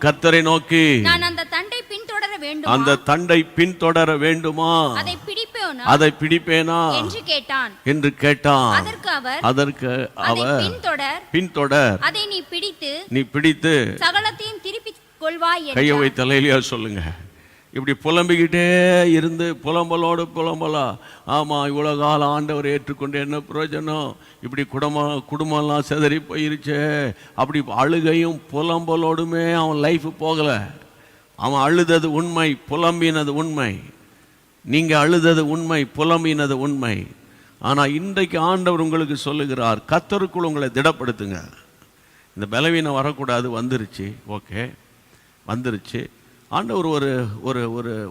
கர்த்தரை நோக்கி, நான் அந்த தண்டை பின்தொடர வேண்டும், அந்த தண்டை பின்தொடர வேண்டுமா, அதை பிடிப்பேனா என்று கேட்டான். அதற்கு அவர் பின்தொடர், அதை நீ பிடித்து சகலத்தையும் திருப்பி கையை வை தலையிலையா சொல்லுங்க. இப்படி புலம்பிக்கிட்டே இருந்து புலம்பலா, ஆமாம் இவ்வளோ காலம் ஆண்டவர் ஏற்றுக்கொண்டு என்ன பிரயோஜனம், இப்படி குடும்பம்லாம் சிதறி போயிருச்சே, அப்படி அழுகையும் புலம்பலோடுமே அவன் லைஃப் போகலை. அவன் அழுதது உண்மை, புலம்பினது உண்மை. நீங்கள் அழுதது உண்மை, புலம்பினது உண்மை. ஆனால் இன்றைக்கு ஆண்டவர் உங்களுக்கு சொல்லுகிறார், கர்த்தருக்குள் உங்களை திடப்படுத்துங்க. இந்த பலவீனம் வரக்கூடாது, வந்துருச்சு, ஓகே வந்துருச்சு. ஆண்டவர்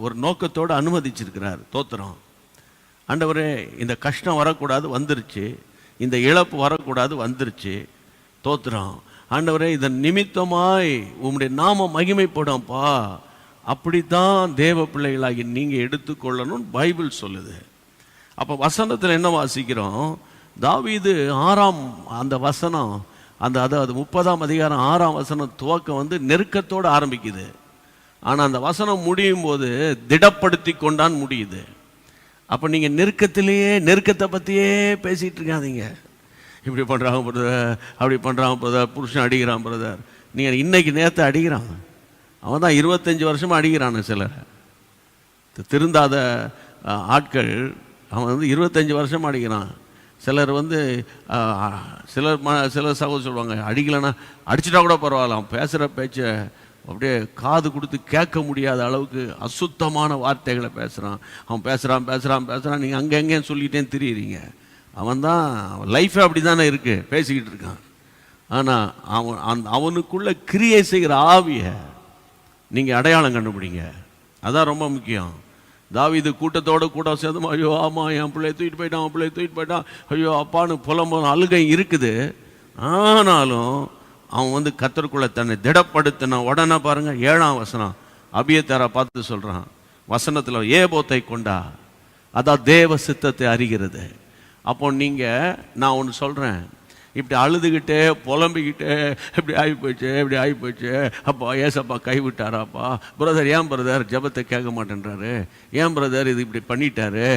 ஒரு நோக்கத்தோடு அனுமதிச்சிருக்கிறார். தோத்திரம் ஆண்டவரே, இந்த கஷ்டம் வரக்கூடாது, வந்துருச்சு. இந்த இழப்பு வரக்கூடாது, வந்துருச்சு. தோத்திரம் ஆண்டவரே, இதன் நிமித்தமாய் உம்முடைய நாமம் மகிமைப்படும்ப்பா. அப்படித்தான் தேவ பிள்ளைகளாகி நீங்கள் எடுத்துக்கொள்ளணும் பைபிள் சொல்லுது. அப்போ வசனத்தில் என்ன வாசிக்கிறோம்? தாவீது 6ஆம் அந்த வசனம், அதாவது 30ஆம் அதிகாரம் 6ஆம் வசனம் துவக்கம் நெருக்கத்தோடு ஆரம்பிக்குது. ஆனால் அந்த வசனம் முடியும் போது திடப்படுத்தி கொண்டான் முடியுது. அப்போ நீங்கள் நெருக்கத்தை பற்றியே பேசிகிட்டு இருக்காதீங்க. இப்படி பண்ணுறாங்க பிரதர், அப்படி பண்ணுறாங்க பிரதர், புருஷன் அடிக்கிறான் பிரதர். நீங்கள் இன்னைக்கு நேரத்தை அடிக்கிறான், அவன் தான் 25 வருஷமாக அடிக்கிறான். சிலர் திருந்தாத ஆட்கள் அவன் 25 வருஷமாக அடிக்கிறான். சிலர் சிலர் சகோதரர் சொல்லுவாங்க, அடிக்கலைன்னா அடிச்சுட்டா கூட பரவாயில்ல, அவன் பேசுகிற பேச்சை அப்படியே காது கொடுத்து கேட்க முடியாத அளவுக்கு அசுத்தமான வார்த்தைகளை பேசுகிறான். அவன் பேசுகிறான் நீங்கள் அங்கே சொல்லிட்டேன்னு தெரியுறீங்க. அவன் தான் லைஃபே அப்படி தானே இருக்குது, பேசிக்கிட்டு இருக்கான். ஆனால் அவனுக்குள்ள கிரியை செய்கிற ஆவியை நீங்கள் அடையாளம் கண்டுபிடிங்க. அதான் ரொம்ப முக்கியம். தாவீது கூட்டம் சேர்ந்து, ஐயோ ஆமாம் என் பிள்ளையை தூக்கிட்டு போயிட்டான், ஐயோ அப்பான்னு புலம்பும் அழுகை இருக்குது. ஆனாலும் அவன் கர்த்தருக்குள்ள தன்னை திடப்படுத்தின உடனே பாருங்க 7ஆம் வசனம், அபியத்தாரை பார்த்து சொல்கிறான் வசனத்தில், ஏபோத்தை கொண்டா, அதான் தேவ சித்தத்தை அறிகிறது. அப்போ நீங்கள், நான் ஒன்று சொல்கிறேன், இப்படி அழுதுகிட்டே புலம்பிக்கிட்டே இப்படி ஆகிப்போச்சு, அப்பா ஏசப்பா கைவிட்டாராப்பா, பிரதர் ஏன் பிரதர் ஜெபத்தை கேட்க மாட்டேன்றாரு, ஏன் பிரதர் இது இப்படி பண்ணிட்டாரு,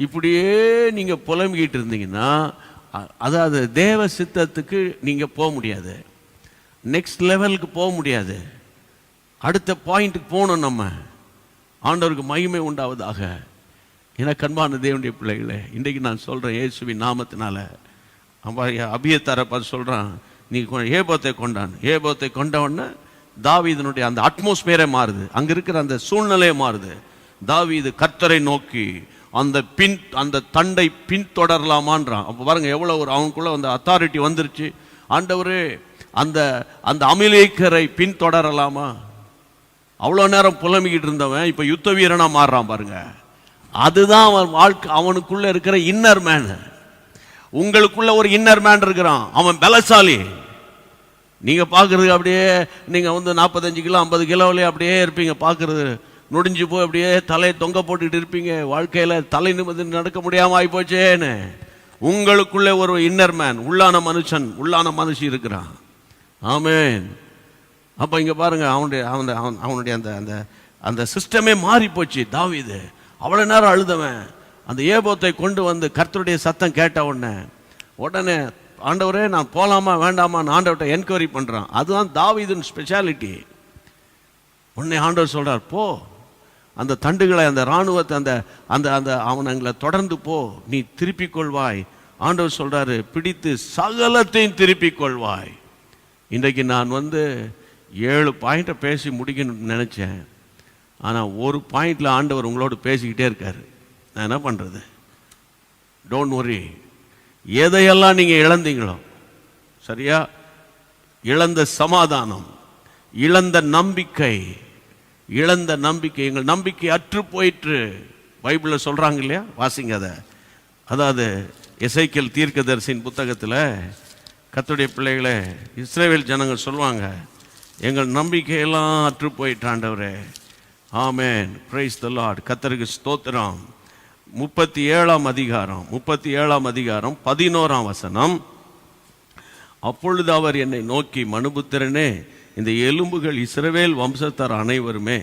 இப்படியே நீங்கள் புலம்பிக்கிட்டு இருந்தீங்கன்னா, அதாவது தேவ சித்தத்துக்கு நீங்கள் போக முடியாது, நெக்ஸ்ட் லெவலுக்கு போக முடியாது, அடுத்த பாயிண்ட்டுக்கு போகணும். நம்ம ஆண்டவருக்கு மகிமை உண்டாவதாக. எனக்கு அன்பான தேவனுடைய பிள்ளைகளே, இன்றைக்கு நான் சொல்கிறேன் இயேசுவின் நாமத்தினால, அபியத்தாரை பார்த்து சொல்கிறான், நீ ஏபோத்தை கொண்டான். ஏபோத்தை கொண்டவொடனே தாவீதினுடைய அந்த அட்மாஸ்பியரே மாறுது, அங்கே இருக்கிற அந்த சூழ்நிலையே மாறுது. தாவீது கர்த்தரை நோக்கி அந்த தண்டை பின்தொடரலாமான்றான். அப்போ பாருங்க எவ்வளோ ஒரு அவனுக்குள்ள அந்த அத்தாரிட்டி வந்துருச்சு. ஆண்டவரே, அந்த அமலேக்கரை பின்தொடரலாமா? அவ்வளோ நேரம் புலம்பிக்கிட்டு இருந்தவன் இப்போ யுத்த வீரனாக மாறுறான் பாருங்க. அதுதான் அவன் வாழ்க்கை. அவனுக்குள்ள இருக்கிற இன்னர் மேன். உங்களுக்குள்ள ஒரு இன்னர் மேன் இருக்கிறான், அவன் பலசாலி. நீங்க பார்க்கறதுக்கு அப்படியே நீங்க 45 கிலோ 50 கிலோவிலே அப்படியே இருப்பீங்க, பார்க்கறது நொடிஞ்சு போய் அப்படியே தலையை தொங்க போட்டுக்கிட்டு இருப்பீங்க. வாழ்க்கையில தலை நிமிர்ந்து நடக்க முடியாம ஆகி போச்சேன்னு. உங்களுக்குள்ள ஒரு இன்னர் மேன், உள்ளான மனுஷன், உள்ளான மனுஷி இருக்கிறான். ஆமென். அப்ப இங்க பாருங்க, அவனுடைய அந்த சிஸ்டமே மாறி போச்சு. தாவீது அவ்வளவு நேரம் அழுதவன் அந்த ஏபோத்தை கொண்டு வந்து கர்த்தருடைய சத்தம் கேட்ட உடனே ஆண்டவரே நான் போலாமா வேண்டாமான்னு ஆண்டவர்கிட்ட என்கொயரி பண்றான். அதுதான் தாவீதின் ஸ்பெஷாலிட்டி. உடனே ஆண்டவர் சொல்றார், போ அந்த தண்டுகளை, அந்த இராணுவத்தை, அந்த அவனங்களை தொடர்ந்து போ, நீ திருப்பிக் கொள்வாய். ஆண்டவர் சொல்றாரு, பிடித்து சகலத்தையும் திருப்பிக் கொள்வாய். இன்றைக்கு நான் 7 பாயிண்ட்டை பேசி முடிக்கணும்னு நினைச்சேன். ஆனால் ஒரு பாயிண்ட்ல ஆண்டவர் உங்களோடு பேசிக்கிட்டே இருக்காரு. நான் என்ன பண்றது? Don't worry. எதையெல்லாம் நீங்க இழந்தீங்களோ, சரியா, இழந்த சமாதானம், இழந்த நம்பிக்கை, எங்கள் நம்பிக்கை அற்று போயிற்று. பைபிளில் சொல்றாங்க இல்லையா, வாசிங்க அதை. அதாவது எசேக்கியேல் தீர்க்கதரிசியின் புத்தகத்தில் கர்த்தருடைய பிள்ளைகளே, இஸ்ரவேல் ஜனங்கள் சொல்லுவாங்க, எங்கள் நம்பிக்கையெல்லாம் அற்று போயிட்டாண்டவரே. ஆமென், பிரைஸ் தி லார்ட். கர்த்தருக்கு ஸ்தோத்திரம். 37ஆம் அதிகாரம் 11ஆம் வசனம். அப்பொழுது அவர் என்னை நோக்கி, மனுபுத்திரனே, இந்த எலும்புகள் இஸ்ரவேல் வம்சத்தார் அனைவருமே,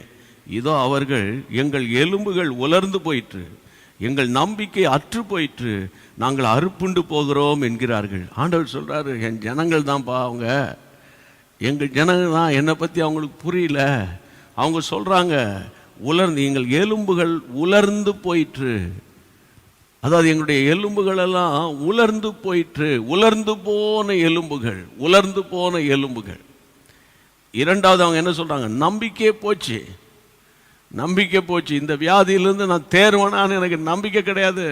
இதோ அவர்கள் எங்கள் எலும்புகள் உலர்ந்து போயிற்று, எங்கள் நம்பிக்கை அற்று போயிற்று, நாங்கள் அறுப்புண்டு போகிறோம் என்கிறார்கள். ஆண்டவர் சொல்றாரு, என் ஜனங்கள் தான்ப்பா அவங்க, எங்கள் ஜனங்கள் தான். என்னை பற்றி அவங்களுக்கு புரியல. அவங்க சொல்றாங்க, எங்கள் எலும்புகள் உலர்ந்து போயிற்று. அதாவது எங்களுடைய எலும்புகள் எல்லாம் உலர்ந்து போயிற்று. உலர்ந்து போன எலும்புகள். இரண்டாவது அவங்க என்ன சொல்றாங்க, நம்பிக்கை போச்சு. இந்த வியாதியிலிருந்து நான் தேர்வானான்னு எனக்கு நம்பிக்கை கிடையாது.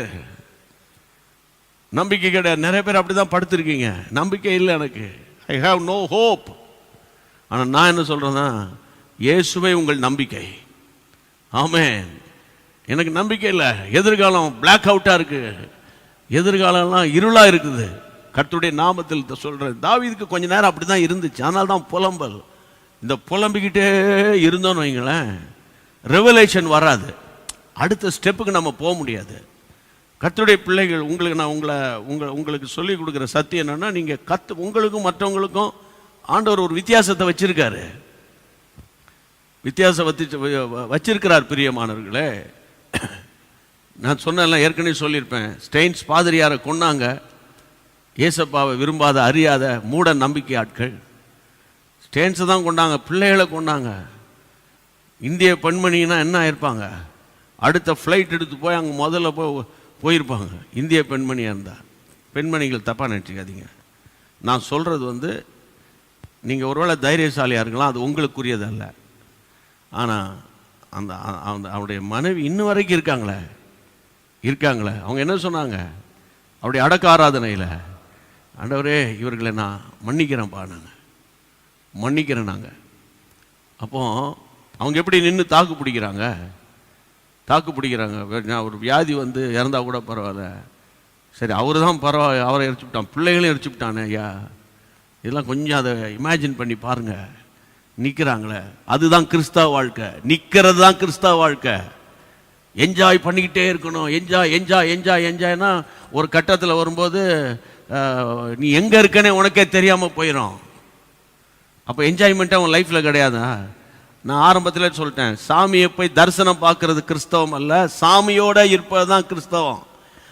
நிறைய பேர் அப்படிதான் படுத்திருக்கீங்க, நம்பிக்கை இல்லை எனக்கு, ஐ ஹாவ் நோ ஹோப். ஆனால் நான் என்ன சொல்றேன்னா, இயேசுவே உங்கள் நம்பிக்கை. ஆமென். எனக்கு நம்பிக்கை இல்லை. எதிர்காலம் பிளாக் அவுட்டா இருக்கு, எதிர்காலம்லாம் இருளா இருக்குது. கர்த்தருடைய நாமத்தில் சொல்றேன். தாவீதுக்கு கொஞ்ச நேரம் அப்படிதான் இருந்துச்சு. அதனால தான் புலம்பல். இந்த புலம்பிக்கிட்டே இருந்தோன்னு வைங்களேன், ரெவலேஷன் வராது, அடுத்த ஸ்டெப்புக்கு நம்ம போக முடியாது. கர்த்தருடைய பிள்ளைகள், உங்களுக்கு சொல்லிக் கொடுக்குற சத்தியம் என்னன்னா, நீங்க உங்களுக்கும் மற்றவங்களுக்கும் ஆண்டவர் ஒரு வித்தியாசத்தை வச்சிருக்காரு, வச்சிருக்கிறார். பிரியமானவர்களே, நான் சொன்னேன், ஏற்கனவே சொல்லியிருப்பேன். ஸ்டெயின்ஸ் பாதிரியாரை கொன்னாங்க, ஏசப்பாவை விரும்பாத அறியாத மூட நம்பிக்கை ஆட்கள். ஸ்டெயின்ஸை தான் கொண்டாங்க, பிள்ளைகளை கொண்டாங்க. இந்திய பெண்மணினா என்ன ஆயிருப்பாங்க? அடுத்த ஃப்ளைட் எடுத்து போய் அங்கே முதல்ல போயிருப்பாங்க. இந்திய பெண்மணியாக இருந்தால். பெண்மணிகள் தப்பாக நினச்சிக்காதீங்க. நான் சொல்கிறது நீங்கள் ஒருவேளை தைரியசாலியாக இருக்கலாம், அது உங்களுக்குரியது அல்ல. ஆனால் அவருடைய மனைவி இன்னும் வரைக்கும் இருக்காங்களே. அவங்க என்ன சொன்னாங்க? அவருடைய அடக்க ஆராதனையில், ஆண்டவரே இவர்களை நான் மன்னிக்கிறேன். நாங்கள். அப்போ அவங்க எப்படி நின்று தாக்கு பிடிக்கிறாங்க? நான் ஒரு வியாதி இறந்தா கூட பரவாயில்ல, சரி அவரு தான் பரவாயில்ல, அவரை எரிச்சுவிட்டான், பிள்ளைகளையும் எரிச்சுவிட்டானே ஐயா. இதெல்லாம் கொஞ்சம் அதை இமேஜின் பண்ணி பாருங்க. நிற்கிறாங்களே, அதுதான் கிறிஸ்தவ வாழ்க்கை. நிற்கிறது தான் கிறிஸ்தவ வாழ்க்கை. என்ஜாய் பண்ணிக்கிட்டே இருக்கணும். என்ஜாய் என்ஜாய் என்ஜாய் என்ஜாய்னா ஒரு கட்டத்தில் வரும்போது நீ எங்கே இருக்கனே உனக்கே தெரியாமல் போயிடும். அப்போ என்ஜாய்மெண்ட்டாக உன் லைஃப்பில் கிடையாதா? நான் ஆரம்பத்தில் சொல்லிட்டேன், சாமியை போய் தரிசனம் பார்க்கறது கிறிஸ்தவம் அல்ல, சாமியோட இருப்பது தான் கிறிஸ்தவம்.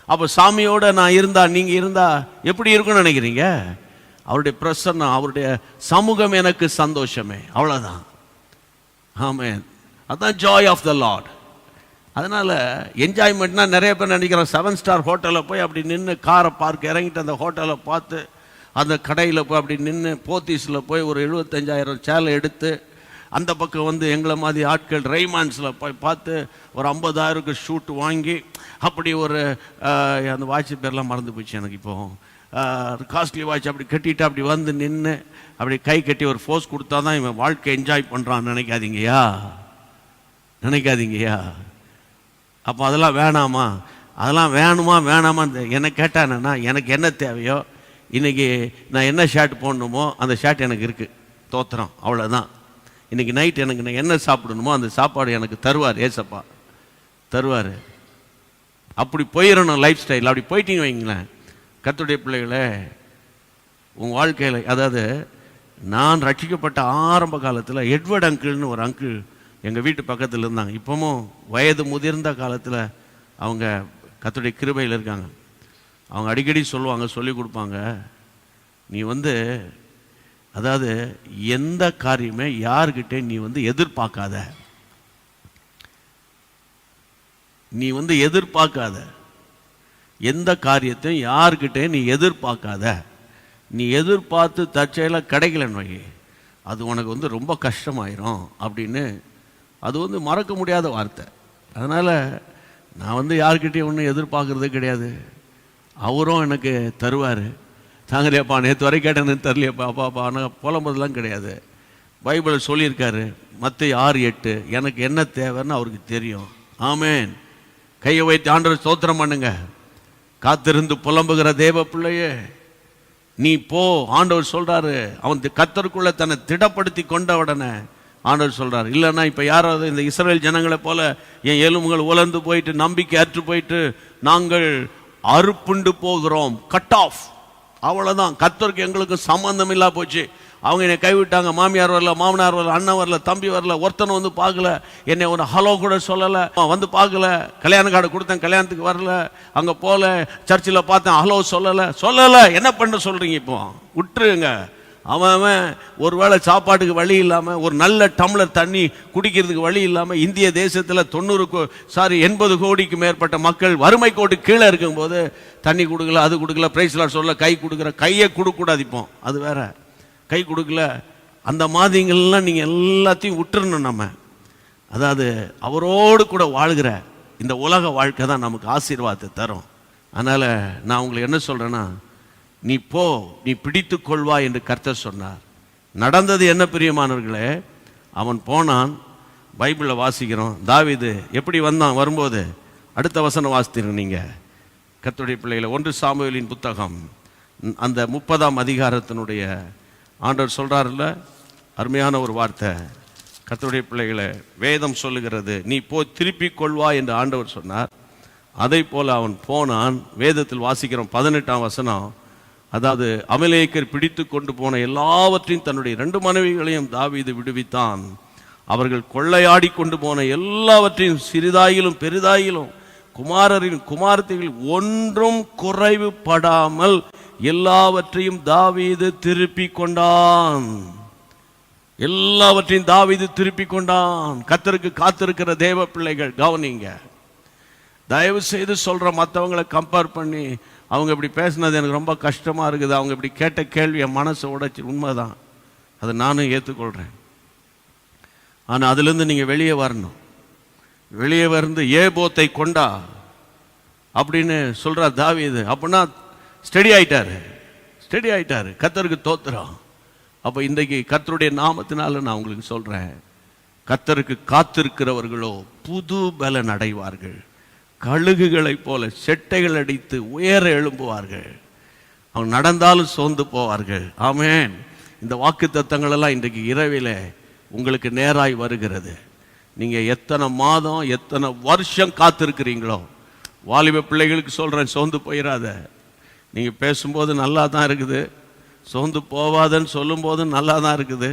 அப்போ சாமியோட நான் இருந்தா, நீங்கள் இருந்தா எப்படி இருக்குன்னு நினைக்கிறீங்க? அவருடைய பிரசன்னம், அவருடைய சமூகம் எனக்கு சந்தோஷமே, அவ்வளோதான். ஆமென். அதுதான் ஜாய் ஆஃப் த லார்ட். அதனால் என்ஜாய்மெண்ட்னா நிறைய பேர் நினைக்கிறோம் 7 ஸ்டார் ஹோட்டலில் போய் அப்படி நின்று காரை பார்க்க இறங்கிட்டு அந்த ஹோட்டலை பார்த்து அந்த கடையில் போய் அப்படி நின்று போத்தீஸில் போய் ஒரு 75,000 சேலை எடுத்து அந்த பக்கம் வந்து எங்களை மாதிரி ஆட்கள் ரெய்மான்ஸில் போய் பார்த்து ஒரு 50,000க்கு ஷூட் வாங்கி அப்படி ஒரு அந்த வாட்ச் பேர்லாம் மறந்து போச்சு எனக்கு. இப்போது காஸ்ட்லி வாட்ச் அப்படி கட்டிட்டு அப்படி வந்து நின்று அப்படி கை கட்டி ஒரு ஃபோர்ஸ் கொடுத்தா தான் இவன் வாழ்க்கை என்ஜாய் பண்ணுறான்னு நினைக்காதீங்கய்யா, நினைக்காதீங்கய்யா. அப்போ அதெல்லாம் வேணாமா? அதெல்லாம் வேணுமா வேணாமா என்ன கேட்டானேன்னா, எனக்கு என்ன தேவையோ இன்றைக்கி நான் என்ன ஷர்ட் போடணுமோ அந்த ஷர்ட் எனக்கு இருக்குது, தோத்திரம், அவ்வளோதான். இன்றைக்கி நைட் எனக்கு நான் என்ன சாப்பிடணுமோ அந்த சாப்பாடு எனக்கு தருவார், ஏசப்பா தருவார். அப்படி போயிடணும் லைஃப் ஸ்டைல். அப்படி போயிட்டீங்க வைங்களேன் கர்த்தருடைய பிள்ளைகளே, உங்கள் வாழ்க்கையில். அதாவது நான் ரட்சிக்கப்பட்ட ஆரம்ப காலத்தில் எட்வர்ட் அங்கிள்னு ஒரு அங்கிள் எங்கள் வீட்டு பக்கத்தில் இருந்தாங்க. இப்போவும் வயது முதிர்ந்த காலத்தில் அவங்க கர்த்தருடைய கிருபையில் இருக்காங்க. அவங்க அடிக்கடி சொல்லுவாங்க, சொல்லி கொடுப்பாங்க, நீ வந்து அதாவது எந்த காரியமே யார்கிட்ட நீ வந்து எதிர்பார்க்காத, நீ வந்து எதிர்பார்க்காத, எந்த காரியத்தையும் யார்கிட்ட நீ எதிர்பார்க்காத. நீ எதிர்பார்த்து தற்செயலாக கிடைக்கலன்னு வை, அது உனக்கு வந்து ரொம்ப கஷ்டமாயிரும் அப்படின்னு. அது வந்து மறக்க முடியாத வார்த்தை. அதனால் நான் வந்து யார்கிட்டையும் ஒன்றும் எதிர்பார்க்குறதே கிடையாது. அவரும் எனக்கு தருவார். தாங்கலையாப்பா நேற்று வரை கேட்டேன்னு தரலையாப்பா அப்பாப்பா, ஆனால் புலம்புறதுலாம் கிடையாது. பைபிள் சொல்லியிருக்காரு மத்தேயு 6:8, எனக்கு என்ன தேவைன்னு அவருக்கு தெரியும். ஆமென். கையை வைத்து ஆண்டவர் ஸ்தோத்திரம் பண்ணுங்க. காத்திருந்து புலம்புகிற தேவ பிள்ளையே நீ போ. ஆண்டவர் சொல்கிறாரு, அவன் கர்த்தருக்குள்ளே தன்னை திடப்படுத்தி கொண்ட உடனே ஆண்டவர் சொல்கிறார், இல்லைன்னா இப்போ யாராவது இந்த இஸ்ரவேல் ஜனங்களை போல என் எலும்புகள் உலர்ந்து போயிட்டு நம்பிக்கை அற்று போயிட்டு நாங்கள் அறுப்புண்டு போகிறோம், கட் ஆஃப், அவ்வளோதான். கர்த்தருக்கு எங்களுக்கு சம்பந்தம் இல்லா போச்சு. அவங்க என்னை கைவிட்டாங்க, மாமியார் வரல, மாமனார் வரல, அண்ணன் வரல, தம்பி வரல, ஒருத்தனை வந்து பார்க்கல, என்னை ஒரு ஹலோ கூட சொல்லலை, வந்து பார்க்கல, கல்யாண கார்டு கொடுத்தேன் கல்யாணத்துக்கு வரல, அங்கே போகல, சர்ச்சில் பார்த்தேன் ஹலோ சொல்லலை. என்ன பண்ண சொல்கிறீங்க? இப்போ விட்டுருங்க. அவன் ஒருவேளை சாப்பாட்டுக்கு வழி இல்லாமல், ஒரு நல்ல டம்ளர் தண்ணி குடிக்கிறதுக்கு வழி இல்லாமல், இந்திய தேசத்தில் 80 கோடிக்கு மேற்பட்ட மக்கள் வறுமை கோட்டு கீழே இருக்கும்போது தண்ணி கொடுக்கல, அது கொடுக்கல, பிரைஸ்லாம் சொல்ல, கை கொடுக்குற, கையை கொடுக்கூடாது. இப்போ அது வேற, கை கொடுக்கல, அந்த மாதிரிங்கள்லாம் நீங்கள் எல்லாத்தையும் விட்டுறணும். நம்ம அதாவது அவரோடு கூட வாழ்கிற இந்த உலக வாழ்க்கை தான் நமக்கு ஆசீர்வாதத்தை தரும். அதனால் நான் உங்களுக்கு என்ன சொல்கிறேன்னா, நீ போ, நீ பிடித்து கொள்வா என்று கர்த்தர் சொன்னார். நடந்தது என்ன பிரியமானவர்களே? அவன் போனான். பைபிளில் வாசிக்கிறோம், தாவீது எப்படி வந்தான். வரும்போது அடுத்த வசனம் வாசித்தீங்க நீங்கள் கர்த்தருடைய பிள்ளைகளை. 1 சாமுவேலின் புத்தகம் அந்த 30ஆம் அதிகாரத்தினுடைய ஆண்டவர் சொல்கிறார்ல, அருமையான ஒரு வார்த்தை. கர்த்தருடைய பிள்ளைகளை, வேதம் சொல்லுகிறது, நீ போய் திருப்பி கொள்வா என்று ஆண்டவர் சொன்னார். அதை போல் அவன் போனான். வேதத்தில் வாசிக்கிறோம் 18ஆம் வசனம். அதாவது அமலேக்கர் பிடித்து கொண்டு போன எல்லாவற்றையும் தன்னுடைய 2 மனைவிகளையும் தாவீது விடுவித்தான். அவர்கள் கொள்ளையாடி கொண்டு போன எல்லாவற்றையும் சிறிதாயிலும் பெரிதாயிலும் குமாரரின் குமாரத்திகள் ஒன்றும் குறைவுபடாமல் எல்லாவற்றையும் தாவீது திருப்பி கொண்டான். எல்லாவற்றையும் தாவீது திருப்பி கொண்டான். கர்த்தருக்கு காத்திருக்கிற தேவ பிள்ளைகள் கவனிங்க. தயவு செய்து சொல்ற, மற்றவங்களை கம்பேர் பண்ணி அவங்க இப்படி பேசினது எனக்கு ரொம்ப கஷ்டமாக இருக்குது, அவங்க இப்படி கேட்ட கேள்வி என் மனசை உடைச்சி, உண்மைதான், அதை நானும் ஏற்றுக்கொள்கிறேன். ஆனால் அதுலேருந்து நீங்கள் வெளியே வரணும். வெளியே வந்து ஏபோத்தை கொண்டா அப்படின்னு சொல்கிறார் தாவீது. அப்படின்னா ஸ்டடி ஆயிட்டாரு. கர்த்தருக்கு தோத்திரம். அப்போ இன்றைக்கு கர்த்தருடைய நாமத்தினால நான் உங்களுக்கு சொல்கிறேன், கர்த்தருக்கு காத்திருக்கிறவர்களோ புது பலன் அடைவார்கள். கழுகுகளைப் போல செட்டைகள் அடித்து உயர எழும்புவார்கள். அவங்க நடந்தாலும் சோர்ந்து போவார்கள். ஆமென். இந்த வாக்கு தத்தங்களெல்லாம் இன்றைக்கு இரவிலே உங்களுக்கு நேராய் வருகிறது. நீங்கள் எத்தனை மாதம் எத்தனை வருஷம் காத்திருக்கிறீங்களோ, வாலிப பிள்ளைகளுக்கு சொல்கிறேன், சோர்ந்து போயிடாத. நீங்கள் பேசும்போது நல்லா தான் இருக்குது, சோர்ந்து போவாதன்னு சொல்லும்போது நல்லா தான் இருக்குது.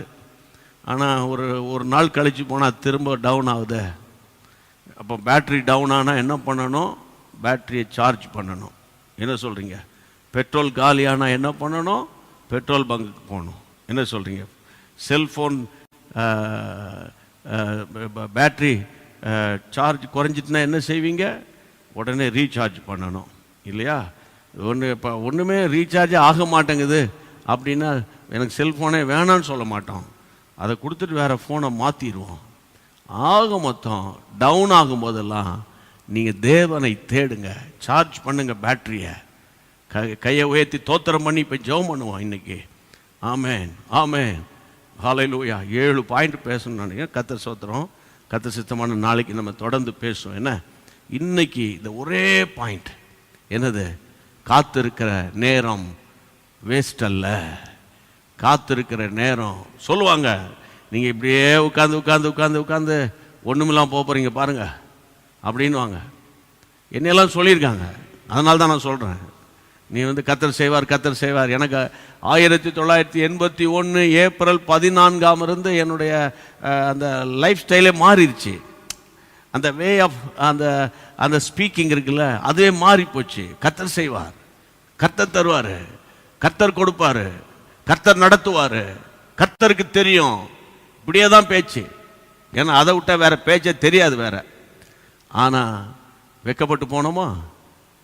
ஆனால் ஒரு நாள் கழித்து போனால் திரும்ப டவுன் ஆகுது. அப்போ பேட்ரி டவுன் ஆனால் என்ன பண்ணணும்? பேட்டரியை சார்ஜ் பண்ணணும். என்ன சொல்கிறீங்க? பெட்ரோல் காலியானால் என்ன பண்ணணும்? பெட்ரோல் பங்குக்கு போகணும். என்ன சொல்கிறீங்க? செல்ஃபோன் பேட்ரி சார்ஜ் குறைஞ்சிட்டுனா என்ன செய்வீங்க? உடனே ரீசார்ஜ் பண்ணணும் இல்லையா? இப்போ ஒன்றுமே ரீசார்ஜே ஆக மாட்டேங்குது அப்படின்னா எனக்கு செல்ஃபோனே வேணான்னு சொல்ல மாட்டோம், அதை கொடுத்துட்டு வேறு ஃபோனை மாற்றிடுவோம். ஆக மொத்தம் டவுன் ஆகும்போதெல்லாம் நீங்கள் தேவனை தேடுங்க, சார்ஜ் பண்ணுங்க பேட்டரியை. கையை உயர்த்தி தோத்திரம் பண்ணி இப்போ ஜெபம் பண்ணுவோம் இன்னைக்கு. ஆமேன் ஆமேன் ஹல்லேலூயா. 7 பாயிண்ட் பேசணும்னு நினைக்கிறேன். கர்த்தர் ஸ்தோத்திரம். கர்த்தர் சித்தமான நாளைக்கு நம்ம தொடர்ந்து பேசுவோம். என்ன இன்னைக்கு இந்த ஒரே பாயிண்ட் என்னது? காத்திருக்கிற நேரம் வேஸ்ட் அல்ல. காத்திருக்கிற நேரம் சொல்லுவாங்க, நீங்கள் இப்படியே உட்காந்து உட்காந்து உட்காந்து உட்காந்து ஒன்றுமெல்லாம் போகிறீங்க பாருங்க அப்படின்வாங்க. என்னெல்லாம் சொல்லியிருக்காங்க. அதனால தான் நான் சொல்கிறேன், நீ கர்த்தர் செய்வார் கர்த்தர் செய்வார். எனக்கு 1981 ஏப்ரல் 14 இருந்து என்னுடைய அந்த லைஃப் ஸ்டைலே மாறிடுச்சு. அந்த வே ஆஃப் அந்த ஸ்பீக்கிங் இருக்குல்ல, அதுவே மாறி போச்சு. கர்த்தர் செய்வார், கர்த்தர் தருவார், கர்த்தர் கொடுப்பார், கர்த்தர் நடத்துவார். கர்த்தருக்கு தெரியும். இப்படியே தான் பேச்சு. ஏன்னா அதை விட்டா வேற பேச்சே தெரியாது வேற. ஆனால் வெட்கப்பட்டு போனோமா?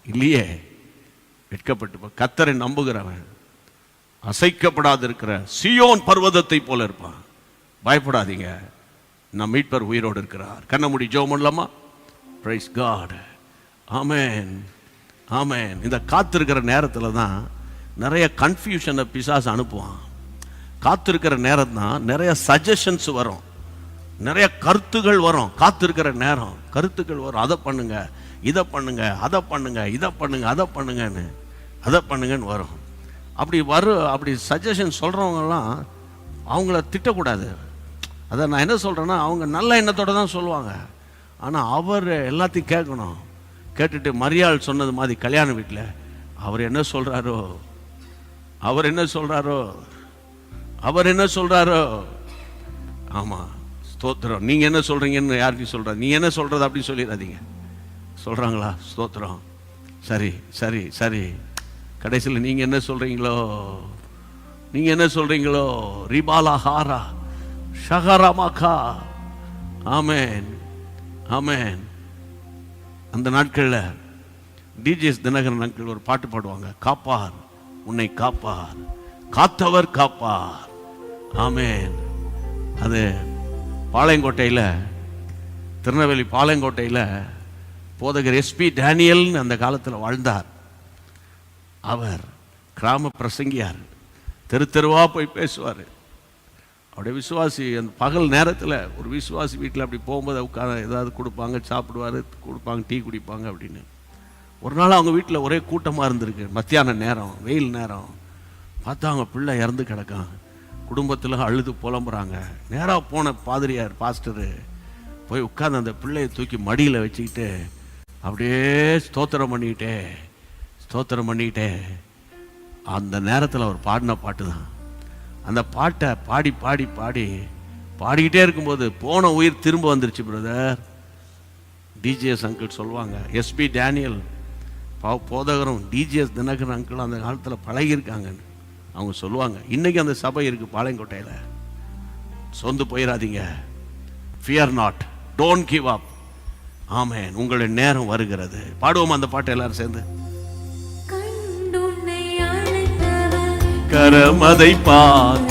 இல்லையே. வெட்கப்பட்டு கர்த்தரை நம்புகிறவன் அசைக்கப்படாது இருக்கிற சியோன் பர்வதத்தை போல இருப்பான். பயப்படாதீங்க, நம் மீட்பர் உயிரோடு இருக்கிறார். கண்ண மூடி ஜெபம் பண்ணலாமா? Praise God. ஆமென் ஆமென். இந்த காத்திருக்கிற நேரத்தில் தான் நிறைய கன்ஃபியூஷனை பிசாசு அனுப்புவான். காத்திருக்கிற நேரம் தான் நிறைய சஜஷன்ஸ் வரும், நிறைய கருத்துகள் வரும். காத்திருக்கிற நேரம் கருத்துக்கள் வரும். அதை பண்ணுங்க, இதை பண்ணுங்க, அதை பண்ணுங்க, இதை பண்ணுங்க, அதை பண்ணுங்கன்னு, அதை பண்ணுங்கன்னு வரும். அப்படி சஜஷன் சொல்கிறவங்கலாம் அவங்கள திட்டக்கூடாது. அதை நான் என்ன சொல்கிறேன்னா, அவங்க நல்ல எண்ணத்தோடு தான் சொல்லுவாங்க. ஆனால் அவர் எல்லாத்தையும் கேட்கணும். கேட்டுட்டு மரியாள் சொன்னது மாதிரி கல்யாண வீட்டில் அவர் என்ன சொல்கிறாரோ, அவர் என்ன சொல்கிறாரோ, அவர் என்ன சொல்கிறாரோ. ஆமாம், ஸ்தோத்திரம். நீங்கள் என்ன சொல்கிறீங்கன்னு யார்கிட்டையும் சொல்கிறார். நீ என்ன சொல்கிறது அப்படின்னு சொல்லிடாதீங்க. சொல்கிறாங்களா? ஸ்தோத்திரம். சரி சரி சரி. கடைசியில் நீங்கள் என்ன சொல்கிறீங்களோ, நீங்கள் என்ன சொல்கிறீங்களோ. ரிபாலா ஹாரா ஷஹரமாக்கா. ஆமேன் ஆமேன். அந்த நாட்களில் டிஜிஎஸ் தினகரன் அங்கிள் ஒரு பாட்டு பாடுவாங்க, காப்பார் உன்னை காப்பார், காத்தவர் காப்பார். ஆமேன். அது பாளையங்கோட்டையில், திருநெல்வேலி பாளையங்கோட்டையில் போதகர் எஸ்பி டேனியல்னு அந்த காலத்தில் வாழ்ந்தார். அவர் கிராம பிரசங்கியார். தெருவா போய் பேசுவார். அப்படியே விசுவாசி அந்த பகல் நேரத்தில் ஒரு விசுவாசி வீட்டில் அப்படி போகும்போது உட்காந்து ஏதாவது கொடுப்பாங்க, சாப்பிடுவார், கொடுப்பாங்க, டீ குடிப்பாங்க அப்படின்னு. ஒரு நாள் அவங்க வீட்டில் ஒரே கூட்டமாக இருந்திருக்கு. மத்தியான நேரம், வெயில் நேரம். பார்த்தா அவங்க பிள்ளை இறந்து கிடக்கான். குடும்பத்தில் அழுது புலம்புறாங்க. நேராக போன பாதிரியார் பாஸ்டரு போய் உட்காந்து அந்த பிள்ளையை தூக்கி மடியில் வச்சுக்கிட்டு அப்படியே ஸ்தோத்திரம் பண்ணிக்கிட்டே அந்த நேரத்தில் அவர் பாடின பாட்டு தான். அந்த பாட்டை பாடி பாடி பாடி பாடிக்கிட்டே இருக்கும்போது போன உயிர் திரும்ப வந்துருச்சு பிரதர். டிஜிஎஸ் அங்கிள் சொல்லுவாங்க, எஸ்பி டேனியல் போதகரும் டிஜிஎஸ் தினகரன் அங்கிள் அந்த காலத்தில் பழகியிருக்காங்கன்னு அவங்க சொல்லுவாங்க. இன்றைக்கி அந்த சபை இருக்குது பாளையங்கோட்டையில். சொந்து போயிடாதீங்க. Fear not, don't give up. ஆமென். உங்களுடைய நேரம் வருகிறது. பாடுவோம் அந்த பாட்டை எல்லாரும் சேர்ந்து. கரமதை பார்,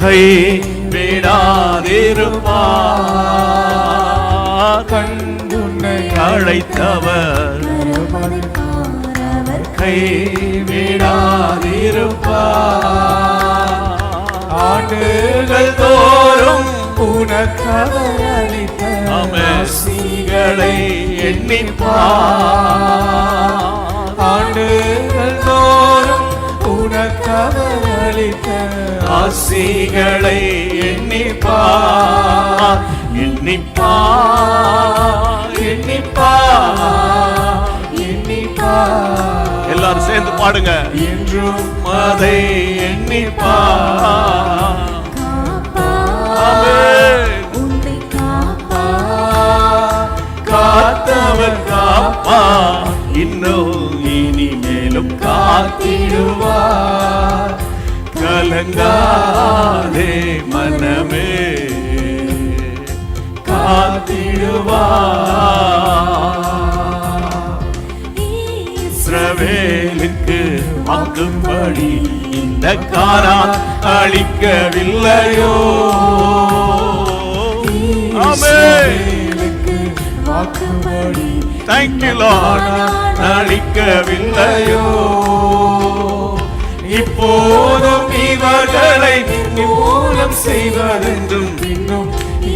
கை விடாதிருப்பார். கண்டுன்னை அழைத்தவர் கை விடாதிருப்பார். ஆண்டுகள் தோறும் உனக்கவர் அளித்த ஆசீர்வாதங்களை எண்ணிப்பார். ஆண்டுகள் தோறும் உனக்கவர் அளித்த ஆசிகளை எண்ணிப்பார், எண்ணிப்பார், எண்ணிப்பார், எண்ணிப்பார். எல்லாரும் சேர்ந்து பாடுங்க. என்றும் அதை எண்ணிப்பார். காத்தவர் காப்பா, இன்னும் இனிமேலும் காத்திடுவார். கலங்காதே மனமே, காத்திடுவார். இஸ்ரவேலுக்கு வாக்குப்படி இந்த கானான் அளிக்கவில்லையோ? ஆமென். Thank you Lord. அளிக்கவில்லையோ? இப்போதும் இவர்களை மூலம் செய்வதென்றும் இன்னும்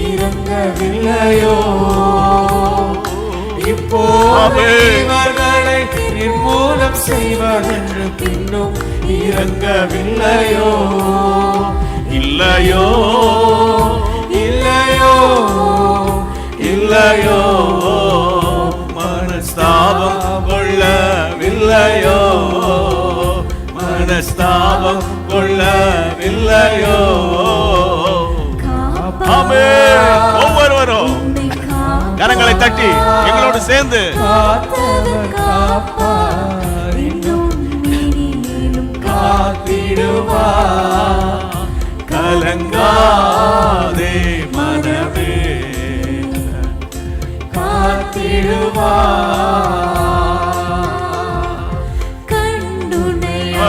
இறங்கவில்லையோ? இப்போதும் இவர்களை மூலம் செய்வதென்றும் இன்னும் இறங்கவில்லையோ? இல்லையோ, இல்லையோ, இல்லையோ, மனஸ்தாபம் கொள்ளவில்லையோ? மனஸ்தாபம் கொள்ளவில்லையோ? ஆமென். ஒவ்வொருவரும் கரங்களை தட்டி எங்களோடு சேர்ந்து காத்திடுவார். கலங்காதே மனமே,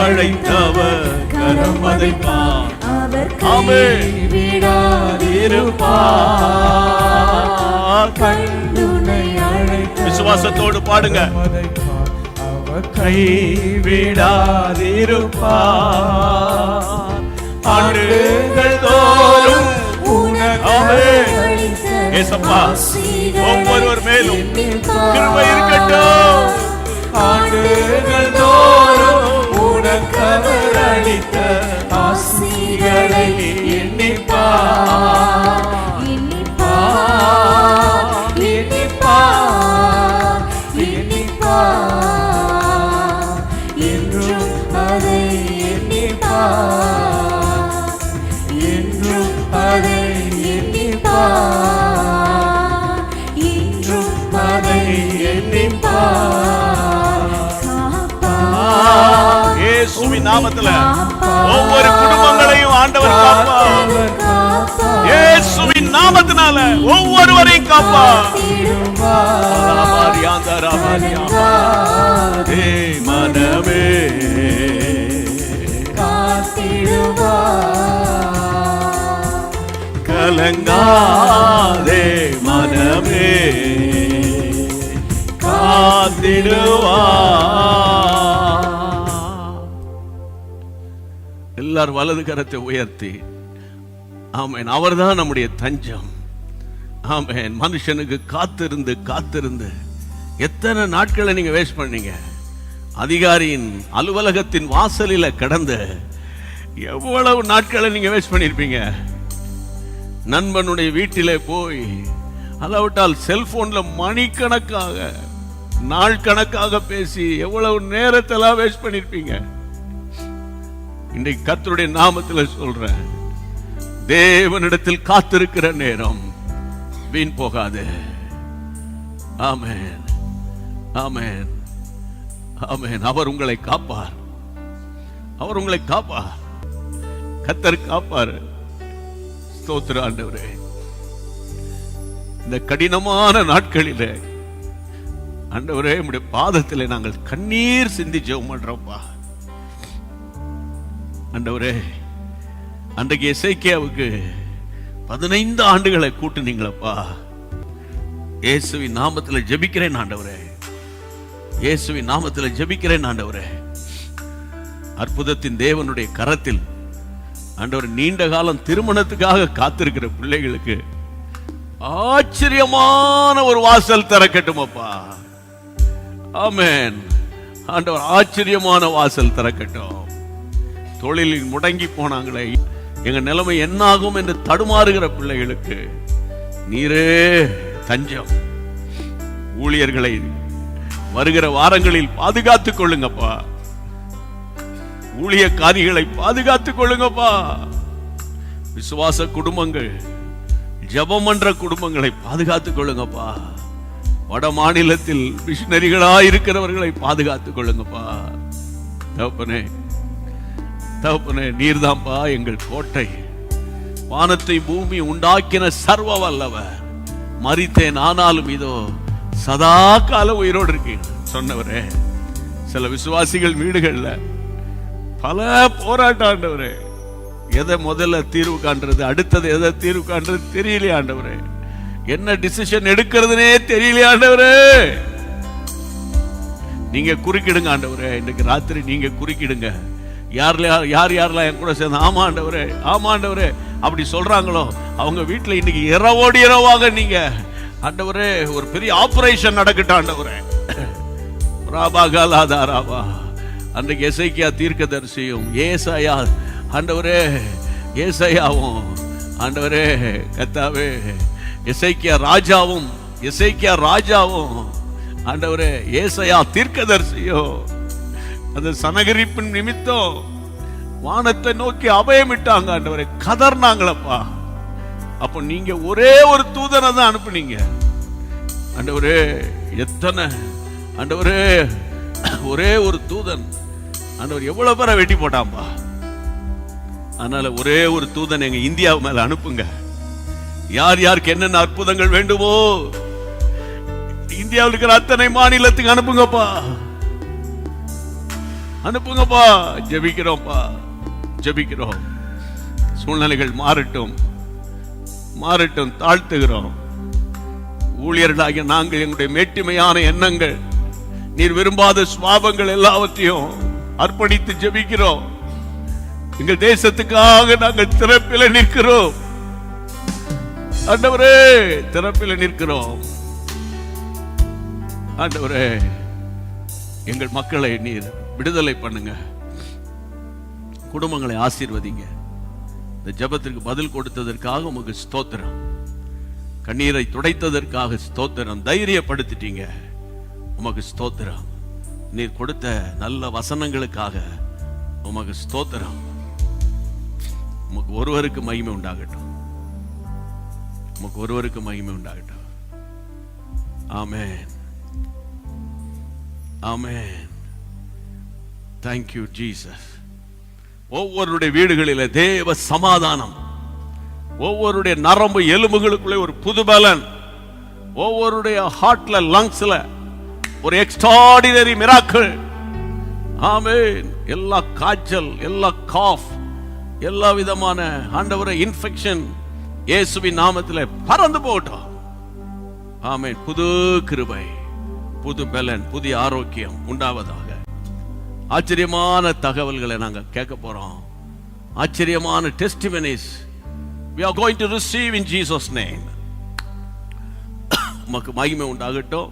அழைத்தவர் கரம் அதைப்பார், ஆமென். விசுவாசத்தோடு பாடுங்க. கைவிடாதிருப்பார். ஆண்டுகள் தோறும் ஏசப்பா ஒவ்வொருவர் மேலும் கிருபை இருக்கட்டும். ஆண்டுகள் தோறும் உனக்கவர் அளித்த ஆசிகளை எண்ணிப்பார், எண்ணிப்பார், எண்ணிப்பார், எண்ணிப்பார். என்றும் அதை எண்ணிப்பார், என்றும் அதை எண்ணிப்பார், என்றும் அதை எண்ணிப்பார். இயேசுவின் நாமத்துல ஒவ்வொரு குடும்பங்களையும் ஆண்டவர் காப்பார். இயேசுவின் நாமத்தினால ஒவ்வொருவரையும் காப்பார். மனமே கலங்காதே மனமே, காத்திடுவார். எல்லாரும் வலது கரத்தை உயர்த்தி ஆமென். அவர்தான் நம்முடைய தஞ்சம். ஆமென். மனுஷனுக்கு காத்திருந்து காத்திருந்து எத்தனை நாட்களை நீங்க வேஸ்ட் பண்ணீங்க? அதிகாரியின் அலுவலகத்தின் வாசலில கடந்து எவ்வளவு நாட்களை நீங்க வேஸ்ட் பண்ணிருப்பீங்க? நண்பனுடைய வீட்டிலே போய் அல்லாவிட்டால் செல்போன்ல மணிக்கணக்காக நாள் கணக்காக பேசி எவ்வளவு நேரத்தெல்லாம் வேஸ்ட் பண்ணிருப்பீங்க? இன்றைக்கு கர்த்தருடைய நாமத்தில் சொல்றேன், தேவனிடத்தில் காத்திருக்கிற நேரம் வீண் போகாது. ஆமென், ஆமென், ஆமென். அவர் உங்களை காப்பார், அவர் உங்களை காப்பார். கர்த்தர் காப்பார். ஸ்தோத்திர ஆண்டவரே. இந்த கடினமான நாட்களிலே ஆண்டவரே உம்முடைய பாதத்திலே நாங்கள் கண்ணீர் சிந்தி ஜெபம் பண்றோம்ப்பா. ஆண்டவரே, அன்றைக்கு எசேக்கியாவுக்கு 15 ஆண்டுகளை கூட்டுனீங்களப்பா. இயேசுவின் நாமத்தில் ஜெபிக்கிறேன் ஆண்டவரே, இயேசுவின் நாமத்தில் ஜெபிக்கிறேன் ஆண்டவரே. அற்புதத்தின் தேவனுடைய கரத்தில் ஆண்டவர் நீண்ட காலம் திருமணத்துக்காக காத்திருக்கிற பிள்ளைகளுக்கு ஆச்சரியமான ஒரு வாசல் திறக்கட்டும் அப்பா. ஆமென். ஆண்டவர் ஆச்சரியமான வாசல் திறக்கட்டும். தொழிலில் முடங்கி போனாங்களே, எங்க நிலைமை என்னாகும் என்று தடுமாறுகிற பிள்ளைகளுக்கு நீரே தஞ்சம். ஊழியர்களை வருகிற வாரங்களில் பாதுகாத்துக் கொள்ளுங்கப்பா. ஊழியக்காரிகளை பாதுகாத்துக் கொள்ளுங்கப்பா. விசுவாச குடும்பங்கள், ஜெபம் பண்ற குடும்பங்களை பாதுகாத்துக் கொள்ளுங்கப்பா. வட மாநிலத்தில் மிஷனரிகளாய் இருக்கிறவர்களை பாதுகாத்துக் கொள்ளுங்கப்பா. தகப்பனே, தகப்பனே, நீர்தான்பா எங்கள் கோட்டை. வானத்தை பூமி உண்டாக்கின சர்வ வல்லவர். மரித்தேன் ஆனாலும் இதோ சதா கால உயிரோடு இருக்கீங்க சொன்னவரே. சில விசுவாசிகள் வீடுகள்ல பல போராட்டம் ஆண்டவரே. எதை முதல்ல தீர்வு காண்றது, அடுத்தது எதை தீர்வு காண்றது தெரியலையா ஆண்டவரே. என்ன டிசிஷன் எடுக்கிறதுனே தெரியலையா ஆண்டவரே. நீங்க குறுக்கிடுங்க ஆண்டவரே. இன்னைக்கு ராத்திரி நீங்க குறுக்கிடுங்க. யாரெல்லாம் என் கூட சேர்ந்து ஆமா ஆண்டவரே, ஆமா ஆண்டவரே அப்படி சொல்றாங்களோ அவங்க வீட்டுல இன்னைக்கு இரவோடு இரவாக நீங்க ஆண்டவரே ஒரு பெரிய ஆபரேஷன் நடக்கட்டும் ஆண்டவரே. ராபாகாலாதாராபா. அன்றைக்கு எசேக்கியா தீர்க்கதரிசியும் ஏசாயா ஆண்டவரே, ஏசாயாவும் ஆண்டவரே கர்த்தாவே, எசேக்கியா ராஜாவும் ஆண்டவரே, ஏசாயா தீர்க்கதரிசியோ அந்த சனகரிப்பின் நிமித்தம் வானத்தை நோக்கி அபயமிட்டாங்க ஆண்டவரே, கதர்னாங்களப்பா. அப்ப நீங்க ஒரே ஒரு தூதனை தான் அனுப்புனீங்க ஆண்டவரே. எத்தனை ஆண்டவரே, ஒரே ஒரு தூதன் ஆண்டவர் எவ்வளவு பேரை வெட்டி போட்டாம்பா. அதனால ஒரே ஒரு தூதன் எங்க இந்தியா மேல அனுப்புங்க. யார் யாருக்கு என்னென்ன அற்புதங்கள் வேண்டுமோ இந்தியாவில் இருக்கிற அத்தனை மாநிலத்துக்கு அனுப்புங்கப்பா, அனுப்புங்கப்பா. ஜெபிக்கிறோம்ப்பா, ஜெபிக்கிறோம். சூழ்நிலைகள் மாறட்டும், தாழ்த்துகிறோம். ஊழியர்களாகிய நாங்கள் எங்களுடைய மேட்டிமையான எண்ணங்கள், நீர் விரும்பாத சுவாபங்கள் எல்லாவற்றையும் அர்ப்பணித்து ஜெபிக்கிறோம். எங்கள் தேசத்துக்காக நாங்கள் திறப்பில் நிற்கிறோம் ஆண்டவரே, திறப்பில் நிற்கிறோம் ஆண்டவரே. எங்கள் மக்களை நீர் விடுதலை பண்ணுங்க, குடும்பங்களை ஆசீர்வதிங்க. இந்த ஜெபத்திற்கு பதில் கொடுத்ததற்காக உமக்கு ஸ்தோத்திரம். கண்ணீரை துடைத்ததற்காக ஸ்தோத்திரம். தைரியப்படுத்திட்டீங்க, உமக்கு ஸ்தோத்திரம். நீர் கொடுத்த நல்ல வசனங்களுக்காக உமக்கு ஸ்தோத்திரம். உமக்கு ஒருவருக்கு மகிமை உண்டாகட்டும், உமக்கு ஒருவருக்கு மகிமை உண்டாகட்டும். ஆமென், ஆமென். Thank you Jesus. ஒவ்வொருடைய வீடுகளில் தேவ சமாதானம், ஒவ்வொருடைய நரம்பு எலும்புகளுக்குள்ளே ஒரு புது பலன், ஒவ்வொருடைய ஹார்ட்ல லங்ஸ்ல ஒரு எக்ஸ்ட்ராடினரி மிராக்கிள். ஆமென். எல்லா காய்ச்சல், எல்லா காஃப், எல்லா விதமான ஆண்டவரே இன்ஃபெக்ஷன் இயேசுவின் நாமத்தில் பறந்து போகட்டும். ஆமென். புது கிருபை, புது பலன், புதிய ஆரோக்கியம் உண்டாவதாக. ஆச்சரியமான தகவல்களை நாங்கள் கேட்க போறோம். ஆச்சரியமான testimonies we are going to receive in Jesus name. உமக்கு மகிமை உண்டாகட்டும்.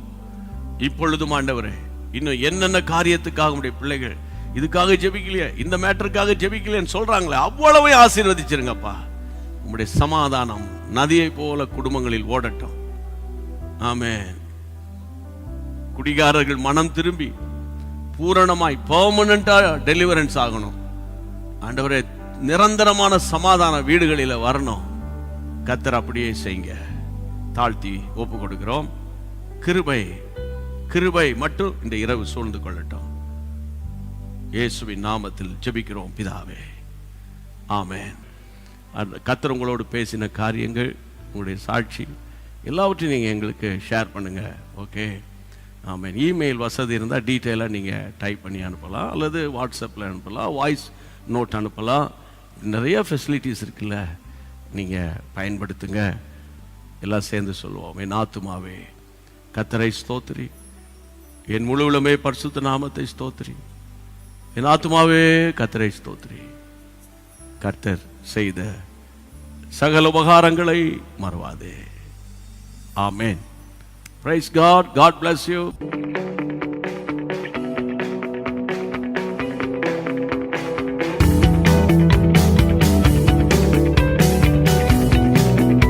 இப்பொழுதும் ஆண்டவரே, இன்னும் என்னென்ன காரியத்துக்காக உடைய பிள்ளைகள் இதுக்காக ஜெபிக்கலையே, இந்த மேட்டருக்காக ஜெபிக்கலைன்னு சொல்றாங்களே, அவ்வளவே ஆசீர்வதிச்சிருங்கப்பா. உம்முடைய சமாதானம் நதியை போல குடும்பங்களில் ஓடட்டும். ஆமென். குடிகாரர்கள் மனம் திரும்பி பூரணமாய் பெர்மனண்டா டெலிவரன்ஸ் ஆகணும் ஆண்டவரே. நிரந்தரமான சமாதான வீடுகளில் வரணும். கர்த்தர் அப்படியே செய்யுங்க. தாழ்த்தி ஒப்பு கொடுக்கிறோம். கிருபை மட்டும் இந்த இரவு சூழ்ந்து கொள்ளட்டும். இயேசுவின் நாமத்தில் ஜெபிக்கிறோம் பிதாவே, ஆமென். கர்த்தர் உங்களோடு பேசின காரியங்கள், உங்களுடைய சாட்சி எல்லாவற்றையும் நீங்கள் எங்களுக்கு ஷேர் பண்ணுங்க. ஓகே, ஆமென். இமெயில் வசதி இருந்தால் டீட்டெயிலாக நீங்கள் டைப் பண்ணி அனுப்பலாம், அல்லது வாட்ஸ்அப்பில் அனுப்பலாம், வாய்ஸ் நோட் அனுப்பலாம். நிறைய ஃபெசிலிட்டிஸ் இருக்குல்ல, நீங்கள் பயன்படுத்துங்க. எல்லாம் சேர்ந்து சொல்லுவோம். என் ஆத்துமாவே கர்த்தரை ஸ்தோத்திரி, என் முழு உள்ளமே பரிசுத்த நாமத்தை ஸ்தோத்திரி. என் ஆத்துமாவே கர்த்தரை ஸ்தோத்திரி. கர்த்தர் செய்த சகல உபகாரங்களை மறவாதே. ஆமென். Praise God. God bless you.